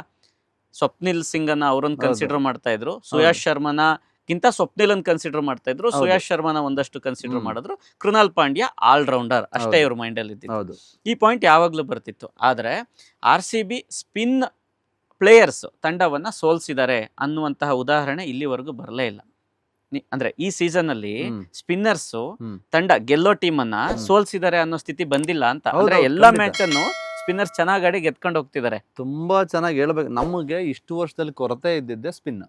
ಸ್ವಪ್ನಿಲ್ ಸಿಂಗ್ ಅನ್ನ ಅವ್ರನ್ನ ಕನ್ಸಿಡರ್ ಮಾಡ್ತಾ ಇದ್ರು, ಸುಯಾಶ್ ಶರ್ಮನ ಗಿಂತ ಸ್ವಪ್ನಿಲ್ ಕನ್ಸಿಡರ್ ಮಾಡ್ತಾ ಇದ್ರು, ಸುಯಾಶ್ ಶರ್ಮನ ಒಂದಷ್ಟು ಕನ್ಸಿಡರ್ ಮಾಡಿದ್ರು, ಕೃಣಾಲ್ ಪಾಂಡ್ಯ ಆಲ್ರೌಂಡರ್ ಅಷ್ಟೇ ಇವ್ರ ಮೈಂಡ್ ಅಲ್ಲಿ ಇದ್ದಿತ್ತು. ಈ ಪಾಯಿಂಟ್ ಯಾವಾಗ್ಲೂ ಬರ್ತಿತ್ತು. ಆದ್ರೆ RCB ಸ್ಪಿನ್ ಪ್ಲೇಯರ್ಸ್ ತಂಡವನ್ನ ಸೋಲ್ಸಿದ್ದಾರೆ ಅನ್ನುವಂತಹ ಉದಾಹರಣೆ ಇಲ್ಲಿವರೆಗೂ ಬರಲೇ ಇಲ್ಲ. ಅಂದ್ರೆ ಈ ಸೀಸನ್ ಅಲ್ಲಿ ಸ್ಪಿನ್ನರ್ಸ್ ತಂಡ ಗೆಲ್ಲೋ ಟೀಮ್ ಅನ್ನ ಸೋಲ್ಸಿದ್ದಾರೆ ಅನ್ನೋ ಸ್ಥಿತಿ ಬಂದಿಲ್ಲ ಅಂತ. ಅಂದ್ರೆ ಎಲ್ಲಾ ಮ್ಯಾಚ್ ಅನ್ನು ಸ್ಪಿನ್ನರ್ಸ್ ಚೆನ್ನಾಗಿ ಆಡಿ ಗೆದ್ಕೊಂಡು ಹೋಗ್ತಿದ್ದಾರೆ. ತುಂಬಾ ಚೆನ್ನಾಗಿ ಹೇಳ್ಬೇಕು. ನಮಗೆ ಇಷ್ಟು ವರ್ಷದಲ್ಲಿ ಕೊರತೆ ಇದ್ದಿದ್ದೆ ಸ್ಪಿನ್.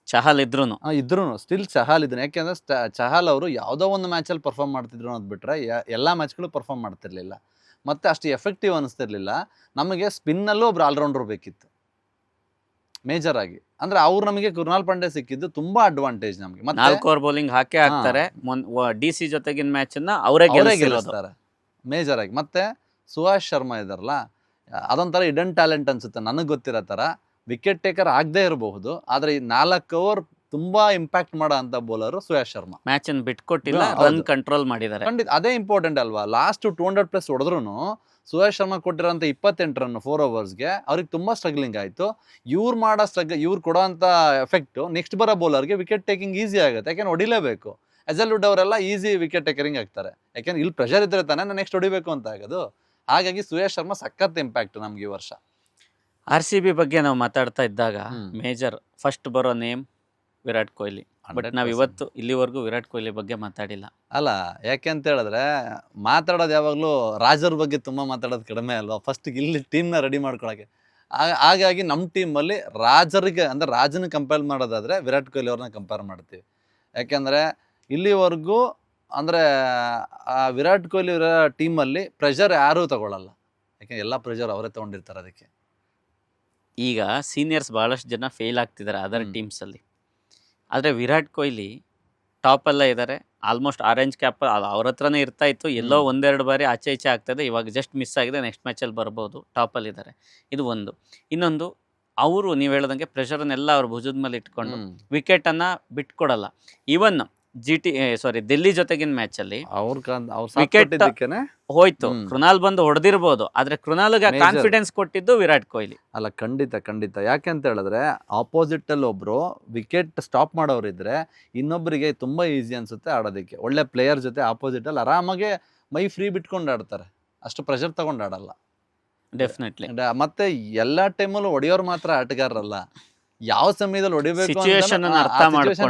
ಚಹಲ್ ಇದ್ರು ಸ್ಟಿಲ್ ಚಹಲ್ ಇದ್ರು. ಯಾಕೆಂದ್ರೆ ಚಹಲ್ ಅವರು ಯಾವ್ದೋ ಒಂದು ಮ್ಯಾಚ್ ಅಲ್ಲಿ ಪರ್ಫಾರ್ಮ್ ಮಾಡ್ತಿದ್ರು ಅನ್ನೋದು ಬಿಟ್ರೆ ಎಲ್ಲಾ ಮ್ಯಾಚ್ಗಳು ಪರ್ಫಾರ್ಮ್ ಮಾಡ್ತಿರ್ಲಿಲ್ಲ, ಮತ್ತೆ ಅಷ್ಟು ಎಫೆಕ್ಟಿವ್ ಅನಿಸ್ತಿರ್ಲಿಲ್ಲ. ನಮಗೆ ಸ್ಪಿನ್ ಅಲ್ಲೂ ಒಬ್ರು ಆಲ್ರೌಂಡರ್ ಬೇಕಿತ್ತು ಮೇಜರ್ ಆಗಿ. ಅಂದ್ರೆ ಅವ್ರು ನಮಗೆ ಕೃಣಾಲ್ ಪಾಂಡ್ಯ ಸಿಕ್ಕಿದ್ದು ತುಂಬಾ ಅಡ್ವಾಂಟೇಜ್ ನಮಗೆ. 4 ಓವರ್ ಬೌಲಿಂಗ್ ಹಾಕೇ ಹಾಕ್ತಾರೆ. DC ಜೊತೆಗಿನ ಮ್ಯಾಚ್ ಅನ್ನ ಅವರೇ ಗೆಲ್ಲಿಸ್ತಾರೆ ಮೇಜರ್ ಆಗಿ. ಮತ್ತೆ ಸುಹಾಶ್ ಶರ್ಮಾ ಇದಾರಲ್ಲ, ಅದೊಂಥರ ಇಡನ್ ಟ್ಯಾಲೆಂಟ್ ಅನ್ಸುತ್ತೆ ನನಗೆ ಗೊತ್ತಿರೋ ತರ. ವಿಕೆಟ್ ಟೇಕರ್ ಆಗದೆ ಇರಬಹುದು, ಆದ್ರೆ 4 ಓವರ್ ತುಂಬಾ ಇಂಪ್ಯಾಕ್ಟ್ ಮಾಡೋ ಅಂತ ಬೌಲರ್ ಸುಹಾಶ್ ಶರ್ಮಾ. ಮ್ಯಾಚ್ ಅನ್ನು ಬಿಟ್ಕೊಟ್ಟಿಲ್ಲ, ರನ್ ಕಂಟ್ರೋಲ್ ಮಾಡಿದ್ದಾರೆ. ಖಂಡಿತ ಅದೇ ಇಂಪಾರ್ಟೆಂಟ್ ಅಲ್ವಾ. ಲಾಸ್ಟ್ 200+ ಹೊಡೆದ್ರು ಸುಹಾಶ್ ಶರ್ಮಾ ಕೊಟ್ಟಿರೋಂಥ 28 ರನ್ 4 ಓವರ್ಸ್ಗೆ ಅವ್ರಿಗೆ ತುಂಬಾ ಸ್ಟ್ರಗ್ಲಿಂಗ್ ಆಯ್ತು. ಇವ್ರು ಮಾಡೋ ಇವ್ರು ಕೊಡೋ ಅಂತ ಎಫೆಕ್ಟ್ ನೆಕ್ಸ್ಟ್ ಬರೋ ಬೌಲರ್ಗೆ ವಿಕೆಟ್ ಟೇಕಿಂಗ್ ಈಸಿ ಆಗುತ್ತೆ. ಯಾಕೆಂದ್ರೆ ಹೊಡಿಲೇಬೇಕು. ಅಜಲ್ವುಡ್ ಅವರೆಲ್ಲ ಈಸಿ ವಿಕೆಟ್ ಟೇಕರಿಂಗ್ ಆಗ್ತಾರೆ, ಯಾಕೆಂದ್ರೆ ಇಲ್ಲಿ ಪ್ರೆಷರ್ ಇದ್ರೆ ತಾನೇ ನೆಕ್ಸ್ಟ್ ಹೊಡಿಬೇಕು ಅಂತ ಆಗೋದು. ಹಾಗಾಗಿ ಸುಹಾಶ್ ಶರ್ಮಾ ಸಖತ್ ಇಂಪ್ಯಾಕ್ಟ್ ನಮ್ಗೆ ಈ ವರ್ಷ. RCB ಬಗ್ಗೆ ನಾವು ಮಾತಾಡ್ತಾ ಇದ್ದಾಗ ಮೇಜರ್ ಫಸ್ಟ್ ಬರೋ ನೇಮ್ ವಿರಾಟ್ ಕೊಹ್ಲಿ. ಬಟ್ ನಾವ್ ಇವತ್ತು ಇಲ್ಲಿವರೆಗೂ ವಿರಾಟ್ ಕೊಹ್ಲಿ ಬಗ್ಗೆ ಮಾತಾಡಿಲ್ಲ ಅಲ್ಲ. ಯಾಕೆ ಅಂತ ಹೇಳಿದ್ರೆ ಮಾತಾಡೋದು ಯಾವಾಗ್ಲೂ ರಾಜರ ಬಗ್ಗೆ ತುಂಬಾ ಮಾತಾಡೋದು ಕಡಿಮೆ ಅಲ್ವಾ, ಫಸ್ಟ್ ಇಲ್ಲಿ ಟೀಮ್ನ ರೆಡಿ ಮಾಡ್ಕೊಳಕ್ಕೆ. ಹಾಗಾಗಿ ನಮ್ಮ ಟೀಮಲ್ಲಿ ರಾಜರಿಗೆ ಅಂದ್ರೆ ರಾಜನ ಕಂಪೇರ್ ಮಾಡೋದಾದ್ರೆ ವಿರಾಟ್ ಕೊಹ್ಲಿ ಅವ್ರನ್ನ ಕಂಪೇರ್ ಮಾಡ್ತೀವಿ. ಯಾಕೆಂದ್ರೆ ಇಲ್ಲಿವರೆಗೂ ಅಂದ್ರೆ ವಿರಾಟ್ ಕೊಹ್ಲಿ ಟೀಮಲ್ಲಿ ಪ್ರೆಷರ್ ಯಾರೂ ತಗೊಳ್ಳಲ್ಲ, ಯಾಕೆಂದ್ರೆ ಎಲ್ಲ ಪ್ರೆಷರ್ ಅವರೇ ತಗೊಂಡಿರ್ತಾರೆ. ಅದಕ್ಕೆ ಈಗ ಸೀನಿಯರ್ಸ್ ಬಹಳಷ್ಟು ಜನ ಫೇಲ್ ಆಗ್ತಿದ್ದಾರೆ ಅದರ್ ಟೀಮ್ಸ್ ಅಲ್ಲಿ. ಆದರೆ ವಿರಾಟ್ ಕೊಹ್ಲಿ ಟಾಪಲ್ಲೇ ಇದ್ದಾರೆ. ಆಲ್ಮೋಸ್ಟ್ ಆರೆಂಜ್ ಕ್ಯಾಪ್ ಅವ್ರ ಹತ್ರನೇ ಇರ್ತಾ ಇತ್ತು, ಎಲ್ಲೋ 1-2 ಬಾರಿ ಆಚೆ ಈಚೆ ಆಗ್ತಾಯಿದೆ. ಇವಾಗ ಜಸ್ಟ್ ಮಿಸ್ ಆಗಿದೆ, ನೆಕ್ಸ್ಟ್ ಮ್ಯಾಚಲ್ಲಿ ಬರ್ಬೋದು. ಟಾಪಲ್ಲಿದ್ದಾರೆ, ಇದು ಒಂದು. ಇನ್ನೊಂದು, ಅವರು ನೀವು ಹೇಳ್ದಂಗೆ ಪ್ರೆಷರನ್ನೆಲ್ಲ ಅವ್ರ ಭುಜದ ಮೇಲೆ ಇಟ್ಕೊಂಡು ವಿಕೆಟನ್ನು ಬಿಟ್ಕೊಡಲ್ಲ. ಈವನ್ ದಿಲ್ಲಿ ಜೊತೆಗಿನ ಮ್ಯಾಚಲ್ಲಿ ವಿಕೆಟ್ ಹೋಯ್ತು, ಕೃಣಾಲ್ ಬಂದು ಹೊಡೆದಿರ್ಬೋದು, ಆದ್ರೆ ಕೃಣಾಲ್ಗೆ ಕಾನ್ಫಿಡೆನ್ಸ್ ಕೊಟ್ಟಿದ್ದು ವಿರಾಟ್ ಕೊಹ್ಲಿ. ಅಲ್ಲ, ಖಂಡಿತ. ಯಾಕೆ ಅಂತ ಹೇಳಿದ್ರೆ ಆಪೋಸಿಟ್ ಅಲ್ಲಿ ಒಬ್ರು ವಿಕೆಟ್ ಸ್ಟಾಪ್ ಮಾಡೋರಿದ್ರೆ ಇನ್ನೊಬ್ಬರಿಗೆ ತುಂಬಾ ಈಸಿ ಅನ್ಸುತ್ತೆ ಆಡೋದಕ್ಕೆ. ಒಳ್ಳೆ ಪ್ಲೇಯರ್ ಜೊತೆ ಆಪೋಸಿಟ್ ಅಲ್ಲಿ ಆರಾಮಾಗೆ ಮೈ ಫ್ರೀ ಬಿಟ್ಕೊಂಡು ಆಡ್ತಾರೆ, ಅಷ್ಟು ಪ್ರೆಷರ್ ತಗೊಂಡು ಆಡಲ್ಲ. ಡೆಫಿನೆಟ್ಲಿ. ಮತ್ತೆ ಎಲ್ಲಾ ಟೈಮಲ್ಲೂ ಹೊಡೆಯೋರು ಮಾತ್ರ ಆಟಗಾರರಲ್ಲ, ಯಾವ ಸಮಯದಲ್ಲಿ ಹೊಡಿಬೇಕು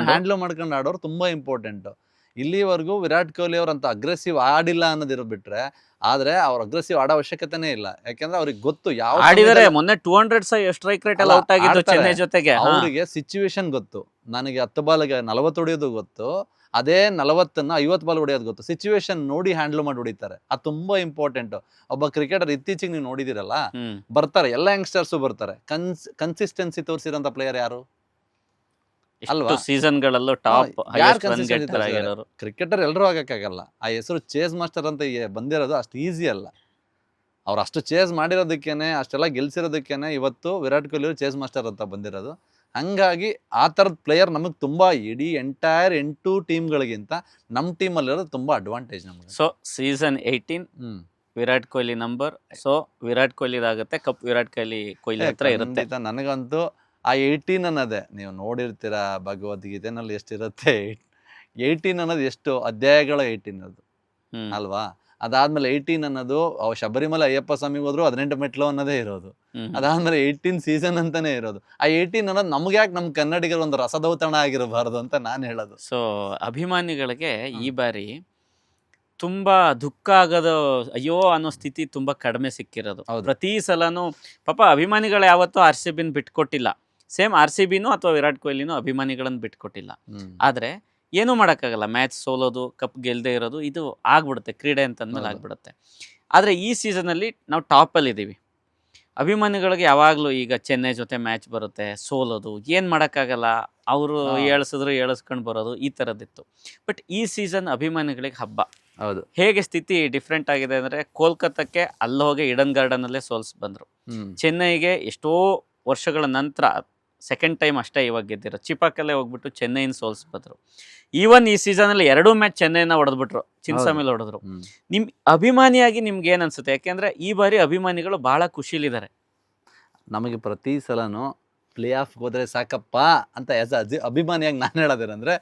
ಹ್ಯಾಂಡ್ಲ್ ಮಾಡ್ಕೊಂಡು ಆಡೋರು ತುಂಬಾ ಇಂಪಾರ್ಟೆಂಟ್. ಇಲ್ಲಿವರೆಗೂ ವಿರಾಟ್ ಕೊಹ್ಲಿ ಅವ್ರಂತ ಅಗ್ರೆಸಿವ್ ಆಡಿಲ್ಲ ಅನ್ನೋದಿರೋ ಬಿಟ್ರೆ, ಆದ್ರೆ ಅವ್ರ ಅಗ್ರೆಸಿವ್ ಆಡೋ ಅವಶ್ಯಕತೆನೇ ಇಲ್ಲ. ಯಾಕಂದ್ರೆ ಅವ್ರಿಗೆ ಗೊತ್ತು ಯಾವ ಆಡಿದರೆ. ಮೊನ್ನೆ 200 ಸ್ಟ್ರೈಕ್ ರೇಟ್ ಎಲ್ಲ ಔಟ್ ಆಗಿದ್ದು ಚೆನ್ನೈ ಜೊತೆಗೆ. ಅವರಿಗೆ ಸಿಚುವೇಶನ್ ಗೊತ್ತು. ನನಗೆ 10 ಬಾಲ್ಗೆ 40 ಹೊಡಿಯೋದು ಗೊತ್ತು, ಅದೇ 40ನ್ನ 50 ಬಾಲ್ ಹೊಡಿಯೋದು ಗೊತ್ತು. ಸಿಚುವೇಶನ್ ನೋಡಿ ಹ್ಯಾಂಡಲ್ ಮಾಡಿ ಹೊಡಿತಾರೆ, ಅದು ತುಂಬಾ ಇಂಪಾರ್ಟೆಂಟ್. ಒಬ್ಬ ಕ್ರಿಕೆಟರ್ ಇತ್ತೀಚೆಗೆ ನೀವು ನೋಡಿದಿರಲ್ಲ, ಬರ್ತಾರೆ ಎಲ್ಲ ಯಂಗ್ಸ್ಟರ್ಸ್ ಬರ್ತಾರೆ. ಕನ್ಸಿಸ್ಟೆನ್ಸಿ ತೋರಿಸಿರೋಂಥ ಪ್ಲೇಯರ್ ಯಾರು ಅಲ್ವಾ? ಸೀಸನ್ಗಳಲ್ಲೂ ಟಾಪ್ ಕ್ರಿಕೆಟರ್ ಎಲ್ಲರೂ ಆಗಕ್ಕಾಗಲ್ಲ. ಆ ಹೆಸರು ಚೇಸ್ ಮಾಸ್ಟರ್ ಅಂತ ಬಂದಿರೋದು ಅಷ್ಟು ಈಸಿ ಅಲ್ಲ. ಅವ್ರು ಅಷ್ಟು ಚೇಸ್ ಮಾಡಿರೋದಕ್ಕೇನೆ, ಅಷ್ಟೆಲ್ಲ ಗೆಲ್ಸಿರೋದಕ್ಕೇನೆ ಇವತ್ತು ವಿರಾಟ್ ಕೊಹ್ಲಿ ಚೇಸ್ ಮಾಸ್ಟರ್ ಅಂತ ಬಂದಿರೋದು. ಹಂಗಾಗಿ ಆ ಥರದ ಪ್ಲೇಯರ್ ನಮಗೆ ತುಂಬಾ ಇಡೀ ಎಂಟೈರ್ 8 ಟೀಮ್ಗಳಿಗಿಂತ ನಮ್ಮ ಟೀಮಲ್ಲಿರೋದು ತುಂಬಾ ಅಡ್ವಾಂಟೇಜ್ ನಮಗೆ. So season 18 Virat Kohli number. So Virat ಕೊಹ್ಲಿದಾಗುತ್ತೆ ಕಪ್. ವಿರಾಟ್ ಕೊಹ್ಲಿ ಹತ್ರ ಇರುತ್ತೆ. ನನಗಂತೂ ಆ 18 ಅನ್ನೋದೇ, ನೀವು ನೋಡಿರ್ತೀರಾ ಭಗವದ್ಗೀತೆನಲ್ಲಿ ಎಷ್ಟಿರುತ್ತೆ, 18 ಅನ್ನೋದು ಎಷ್ಟು ಅಧ್ಯಾಯಗಳ 18 ಅದು ಅಲ್ವಾ. ಅದಾದ್ಮೇಲೆ 18 ಅನ್ನೋದು ಶಬರಿಮಲೆ ಅಯ್ಯಪ್ಪ ಸ್ವಾಮಿಗೆ ಹೋದ್ರು 18 ಮೆಟ್ಲು ಅನ್ನೋದೇ ಇರೋದು. ಅದಾದ್ಮೇಲೆ 18 ಸೀಸನ್ ಅಂತಾನೆ ಇರೋದು. ಆ 18 ಅನ್ನೋದು ನಮ್ಗೆ ಯಾಕೆ ನಮ್ಮ ಕನ್ನಡಿಗರ ಒಂದು ರಸದೌತಣ ಆಗಿರಬಾರ್ದು ಅಂತ ನಾನು ಹೇಳೋದು. ಸೊ ಅಭಿಮಾನಿಗಳಿಗೆ ಈ ಬಾರಿ ತುಂಬಾ ದುಃಖ ಆಗೋದು, ಅಯ್ಯೋ ಅನ್ನೋ ಸ್ಥಿತಿ ತುಂಬಾ ಕಡಿಮೆ ಸಿಕ್ಕಿರೋದು. ಪ್ರತಿ ಸಲನೂ ಪಾಪ ಅಭಿಮಾನಿಗಳು ಯಾವತ್ತೂ RCBನ ಬಿಟ್ಕೊಟ್ಟಿಲ್ಲ. ಸೇಮ್ RCBನೂ ಅಥವಾ ವಿರಾಟ್ ಕೊಹ್ಲಿನೂ ಅಭಿಮಾನಿಗಳನ್ನ ಬಿಟ್ಕೊಟ್ಟಿಲ್ಲ. ಆದ್ರೆ ಏನೂ ಮಾಡೋಕ್ಕಾಗಲ್ಲ. ಮ್ಯಾಚ್ ಸೋಲೋದು, ಕಪ್ ಗೆಲ್ಲದೆ ಇರೋದು ಇದು ಆಗ್ಬಿಡುತ್ತೆ, ಕ್ರೀಡೆ ಅಂತಂದ್ಮೇಲೆ ಹೌದು. ಆಗ್ಬಿಡುತ್ತೆ. ಆದರೆ ಈ ಸೀಸನಲ್ಲಿ ನಾವು ಟಾಪಲ್ಲಿದ್ದೀವಿ. ಅಭಿಮಾನಿಗಳಿಗೆ ಯಾವಾಗಲೂ ಈಗ ಚೆನ್ನೈ ಜೊತೆ ಮ್ಯಾಚ್ ಬರುತ್ತೆ, ಸೋಲೋದು, ಏನು ಮಾಡೋಕ್ಕಾಗಲ್ಲ, ಅವರು ಏಳಿಸಿದ್ರು ಏಳಿಸ್ಕೊಂಡು ಬರೋದು, ಈ ಥರದ್ದಿತ್ತು. ಬಟ್ ಈ ಸೀಸನ್ ಅಭಿಮಾನಿಗಳಿಗೆ ಹಬ್ಬ. ಹೌದು. ಹೇಗೆ ಸ್ಥಿತಿ ಡಿಫ್ರೆಂಟ್ ಆಗಿದೆ ಅಂದರೆ, ಕೋಲ್ಕತ್ತಾಕ್ಕೆ ಅಲ್ಲಿ ಹೋಗಿ ಈಡನ್ ಗಾರ್ಡನಲ್ಲೇ ಸೋಲ್ಸಿ ಬಂದರು. ಚೆನ್ನೈಗೆ ಎಷ್ಟೋ ವರ್ಷಗಳ ನಂತರ ಸೆಕೆಂಡ್ ಟೈಮ್ ಅಷ್ಟೇ ಇವಾಗ ಗೆದ್ದಿರೋ, ಚಿಪಾಕಲ್ಲೇ ಹೋಗ್ಬಿಟ್ಟು ಚೆನ್ನೈನ ಸೋಲ್ಸಿ ಬಂದರು. ಈವನ್ ಈ ಸೀಸನಲ್ಲಿ 2 ಮ್ಯಾಚ್ ಚೆನ್ನೈನ ಹೊಡೆದ್ಬಿಟ್ರು, ಚಿನ್ಸಾಮೇಲೆ ಹೊಡೆದ್ರು. ನಿಮ್ಮ ಅಭಿಮಾನಿಯಾಗಿ ನಿಮ್ಗೆ ಏನು ಅನ್ಸುತ್ತೆ? ಯಾಕೆಂದರೆ ಈ ಬಾರಿ ಅಭಿಮಾನಿಗಳು ಭಾಳ ಖುಷಿಲಿದ್ದಾರೆ. ನಮಗೆ ಪ್ರತಿ ಸಲನೂ ಪ್ಲೇ ಆಫ್ಗೆ ಹೋದ್ರೆ ಸಾಕಪ್ಪ ಅಂತ ಅಭಿಮಾನಿಯಾಗಿ ನಾನು ಹೇಳೋದೇನಂದ್ರೆ,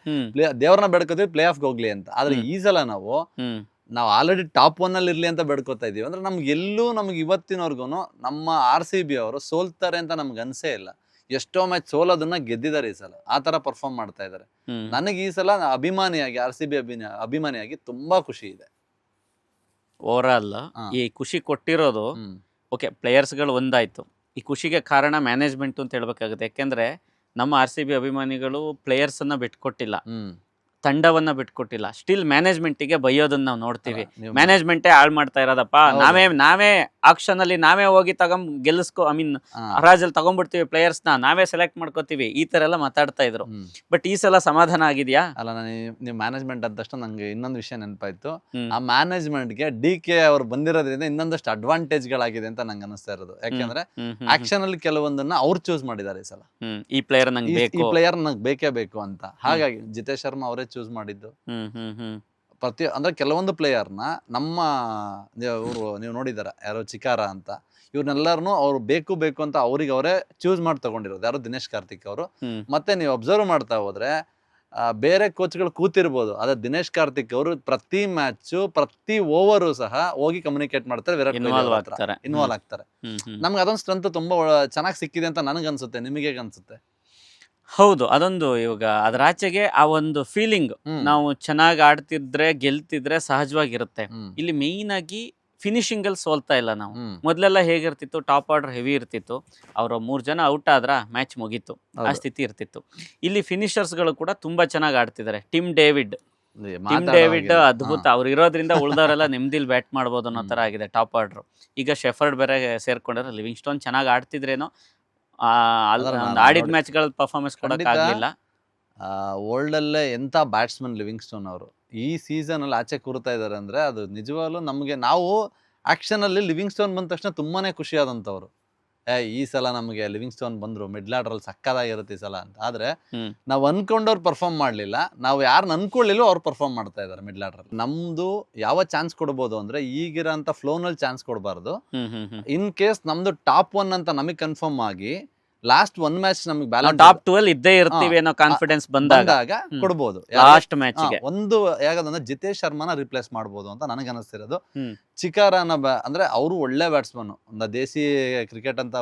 ದೇವ್ರನ್ನ ಬೇಡ್ಕೋತೀವಿ ಪ್ಲೇ ಆಫ್ಗೆ ಹೋಗ್ಲಿ ಅಂತ. ಆದ್ರೆ ಈ ಸಲ ನಾವು ಆಲ್ರೆಡಿ ಟಾಪ್ 1 ಅಲ್ಲಿ ಇರ್ಲಿ ಅಂತ ಬೇಡ್ಕೋತಾ ಇದೀವಿ. ಅಂದ್ರೆ ನಮ್ಗೆ ಇವತ್ತಿನವರೆಗೂ ನಮ್ಮ RCB ಅವರು ಸೋಲ್ತಾರೆ ಅಂತ ನಮ್ಗೆ ಅನ್ಸೇ ಇಲ್ಲ. ಎಷ್ಟೋ ಮ್ಯಾಚ್ ಸೋಲೋದನ್ನ ಗೆದ್ದಿದ್ದಾರೆ ಈ ಸಲ, ಆ ತರ ಪರ್ಫಾರ್ಮ್ ಮಾಡ್ತಾ ಇದ್ದಾರೆ. ನನಗೆ ಈ ಸಲ ಅಭಿಮಾನಿಯಾಗಿ RCB ಅಭಿಮಾನಿಯಾಗಿ ತುಂಬಾ ಖುಷಿ ಇದೆ. ಓವರಾಲ್ ಈ ಖುಷಿ ಕೊಟ್ಟಿರೋದು ಓಕೆ, ಪ್ಲೇಯರ್ಸ್ಗಳು ಒಂದಾಯ್ತು. ಈ ಖುಷಿಗೆ ಕಾರಣ ಮ್ಯಾನೇಜ್ಮೆಂಟ್ ಅಂತ ಹೇಳ್ಬೇಕಾಗುತ್ತೆ. ಯಾಕೆಂದ್ರೆ ನಮ್ಮ RCB ಅಭಿಮಾನಿಗಳು ಪ್ಲೇಯರ್ಸನ್ನ ಬಿಟ್ಕೊಟ್ಟಿಲ್ಲ, ತಂಡವನ್ನ ಬಿಟ್ಕೊಟ್ಟಿಲ್ಲ. ಸ್ಟಿಲ್ ಮ್ಯಾನೇಜ್ಮೆಂಟಿಗೆ ಬೈಯೋದನ್ನ ನಾವು ನೋಡ್ತೀವಿ. ಮ್ಯಾನೇಜ್ಮೆಂಟೇ ಹಾಳು ಮಾಡ್ತಾ ಇರೋದಪ್ಪ, ನಾವೇ ಆಕ್ಷನ್ ಅಲ್ಲಿ ನಾವೇ ಹೋಗಿ ಗೆಲ್ಲಿಸ್ಕೊ, ಹರಾಜಲ್ಲಿ ತಗೊಂಡ್ಬಿಡ್ತೀವಿ ಪ್ಲೇಯರ್ಸ್ನ, ನಾವೇ ಸೆಲೆಕ್ಟ್ ಮಾಡ್ಕೋತೀವಿ, ಈ ತರ ಎಲ್ಲ ಮಾತಾಡ್ತಾ ಇದ್ರು. ಬಟ್ ಈ ಸಲ ಸಮಾಧಾನ ಆಗಿದ್ಯಾ? ಅಲ್ಲ, ನೀವು ಮ್ಯಾನೇಜ್ಮೆಂಟ್ ಅಂದ ತಕ್ಷಣ ನಂಗೆ ಇನ್ನೊಂದು ವಿಷಯ ನೆನಪಾಯ್ತು. ಆ ಮ್ಯಾನೇಜ್ಮೆಂಟ್ಗೆ DK ಅವ್ರು ಬಂದಿರೋದ್ರಿಂದ ಇನ್ನೊಂದಷ್ಟು ಅಡ್ವಾಂಟೇಜ್ಗಳಾಗಿದೆ ಅಂತ ನಂಗೆ ಅನಿಸ್ತಾ ಇರೋದು. ಯಾಕೆಂದ್ರೆ ಆಕ್ಷನ್ ಅಲ್ಲಿ ಕೆಲವೊಂದನ್ನ ಅವ್ರು ಚೂಸ್ ಮಾಡಿದ್ದಾರೆ ಈ ಸಲ. ಈ ಪ್ಲೇಯರ್ ನಂಗೆ ಬೇಕೇ ಬೇಕು ಅಂತ. ಹಾಗಾಗಿ ಜಿತೇಶ್ ಶರ್ಮಾ ಅವರೇ ಚೂಸ್ ಮಾಡಿದ್ದು. ಅಂದ್ರೆ ಕೆಲವೊಂದು ಪ್ಲೇಯರ್ನ ನಮ್ಮ ನೀವು ನೋಡಿದಾರ, ಯಾರೋ ಚಿಕಾರ ಅಂತ, ಇವ್ರನ್ನೆಲ್ಲರನ್ನು ಅವ್ರು ಬೇಕು ಅಂತ ಅವ್ರಿಗೆ ಅವರೇ ಚೂಸ್ ಮಾಡಿ ತಗೊಂಡಿರೋದು. ಯಾರು ದಿನೇಶ್ ಕಾರ್ತಿಕ್ ಅವರು. ಮತ್ತೆ ನೀವು ಅಬ್ಸರ್ವ್ ಮಾಡ್ತಾ ಹೋದ್ರೆ ಬೇರೆ ಕೋಚ್ಗಳು ಕೂತಿರ್ಬೋದು, ಆದ್ರೆ ದಿನೇಶ್ ಕಾರ್ತಿಕ್ ಅವರು ಪ್ರತಿ ಮ್ಯಾಚು ಪ್ರತಿ ಓವರು ಸಹ ಹೋಗಿ ಕಮ್ಯುನಿಕೇಟ್ ಮಾಡ್ತಾರೆ, ವಿರಾಟ್ ಕೊಹ್ಲಿ ಇನ್ವಾಲ್ವ್ ಆಗ್ತಾರೆ. ನಮ್ಗೆ ಅದೊಂದು ಸ್ಟ್ರೆಂತ್ ತುಂಬಾ ಚೆನ್ನಾಗಿ ಸಿಕ್ಕಿದೆ ಅಂತ ನನಗನ್ಸುತ್ತೆ. ನಿಮಗೆ ಅನ್ಸುತ್ತೆ? ಹೌದು, ಅದೊಂದು ಇವಾಗ ಅದರಾಚೆಗೆ ಆ ಒಂದು ಫೀಲಿಂಗ್, ನಾವು ಚೆನ್ನಾಗಿ ಆಡ್ತಿದ್ರೆ ಗೆಲ್ತಿದ್ರೆ ಸಹಜವಾಗಿರುತ್ತೆ. ಇಲ್ಲಿ ಮೇಯ್ನ್ ಆಗಿ ಫಿನಿಶಿಂಗ್ ಅಲ್ಲಿ ಸೋಲ್ತಾ ಇಲ್ಲ ನಾವು. ಮೊದಲೆಲ್ಲ ಹೇಗಿರ್ತಿತ್ತು, ಟಾಪ್ ಆರ್ಡರ್ ಹೆವಿ ಇರ್ತಿತ್ತು, ಅವರು 3 ಜನ ಔಟ್ ಆದ್ರ ಮ್ಯಾಚ್ ಮುಗೀತು, ಆ ಸ್ಥಿತಿ ಇರ್ತಿತ್ತು. ಇಲ್ಲಿ ಫಿನಿಶರ್ಸ್ ಗಳು ಕೂಡ ತುಂಬಾ ಚೆನ್ನಾಗಿ ಆಡ್ತಿದ್ದಾರೆ. ಟಿಮ್ ಡೇವಿಡ್ ಅದ್ಭುತ. ಅವ್ರು ಇರೋದ್ರಿಂದ ಉಳಿದವರೆಲ್ಲ ನೆಮ್ಮದಿಲಿ ಬ್ಯಾಟ್ ಮಾಡ್ಬೋದು ಅನ್ನೋ ತರ ಆಗಿದೆ ಟಾಪ್ ಆರ್ಡರ್. ಈಗ ಶೆಫರ್ಡ್ ಬೇರೆ ಸೇರ್ಕೊಂಡ್ರೆ, ಲಿವಿಂಗ್ ಸ್ಟೋನ್ ಚೆನ್ನಾಗಿ ಆಡ್ತಿದ್ರೇನೋ, ಆಡಿದ ಮ್ಯಾಚ್ಗಳ ಪರ್ಫಾರ್ಮೆನ್ಸ್ ಕೊಡಕ್ ಆಗ್ಲಿಲ್ಲ. ವರ್ಲ್ಡ್ ಅಲ್ಲೇ ಎಂತ ಬ್ಯಾಟ್ಸ್ಮನ್ ಲಿವಿಂಗ್ ಸ್ಟೋನ್ ಅವರು. ಈ ಸೀಸನ್ ಅಲ್ಲಿ ಆಚೆ ಕೂರ್ತಾ ಇದಾರೆ ಅಂದ್ರೆ ಅದು ನಿಜವಾಗ್ಲೂ ನಮ್ಗೆ, ನಾವು ಆಕ್ಷನ್ ಅಲ್ಲಿ ಲಿವಿಂಗ್ ಸ್ಟೋನ್ ಬಂದ ತಕ್ಷಣ ತುಂಬಾನೇ ಖುಷಿ ಆದಂತವ್ರು. ಈ ಸಲ ನಮಗೆ ಲಿವಿಂಗ್ ಸ್ಟೋನ್ ಬಂದ್ರು, ಮಿಡ್ಲ್ ಆರ್ಡರ್ ಅಲ್ಲಿ ಸಕ್ಕದಾಗಿರುತ್ತೆ ಈ ಸಲ ಅಂತ. ಆದ್ರೆ ನಾವು ಅನ್ಕೊಂಡವ್ರು ಪರ್ಫಾರ್ಮ್ ಮಾಡ್ಲಿಲ್ಲ, ನಾವು ಯಾರನ್ನ ಅನ್ಕೊಳ್ಳಿಲ್ಲ ಅವ್ರು ಪರ್ಫಾರ್ಮ್ ಮಾಡ್ತಾ ಇದಾರೆ ಮಿಡ್ಲ್ ಆರ್ಡರ್ ಅಲ್ಲಿ. ನಮ್ದು ಯಾವ ಚಾನ್ಸ್ ಕೊಡ್ಬೋದು ಅಂದ್ರೆ, ಈಗಿರೋಂತ ಫ್ಲೋ ನಲ್ಲಿ ಚಾನ್ಸ್ ಕೊಡಬಾರ್ದು. ಇನ್ ಕೇಸ್ ನಮ್ದು ಟಾಪ್ 1 ಅಂತ ನಮಗೆ ಕನ್ಫರ್ಮ್ ಆಗಿ ಲಾಸ್ಟ್ 1 ಮ್ಯಾಚ್ ನಮಗೆ ಬ್ಯಾಲೆನ್ಸ್ ಟಾಪ್ 2 ಅಲ್ಲಿ ಇದ್ದೇ ಇರ್ತೀವಿ ಅನ್ನೋ ಕಾನ್ಫಿಡೆನ್ಸ್ ಬಂದಾಗ ಕೊಡ್ಬೋದು. ಲಾಸ್ಟ್ ಮ್ಯಾಚ್ ಒಂದು ಯಾಕಂದ್ರೆ ಜಿತೇಶ್ ಶರ್ಮಾನ ರಿಪ್ಲೇಸ್ ಮಾಡ್ಬೋದು ಅಂತ ನನಗೆ ಅನಿಸ್ತಿರೋದು. ಚಿಕಾರನ ಅಂದ್ರೆ ಅವರು ಒಳ್ಳೆ ಬ್ಯಾಟ್ಸ್ಮನ್, ಒಂದು ದೇಸಿ ಕ್ರಿಕೆಟ್ ಅಂತ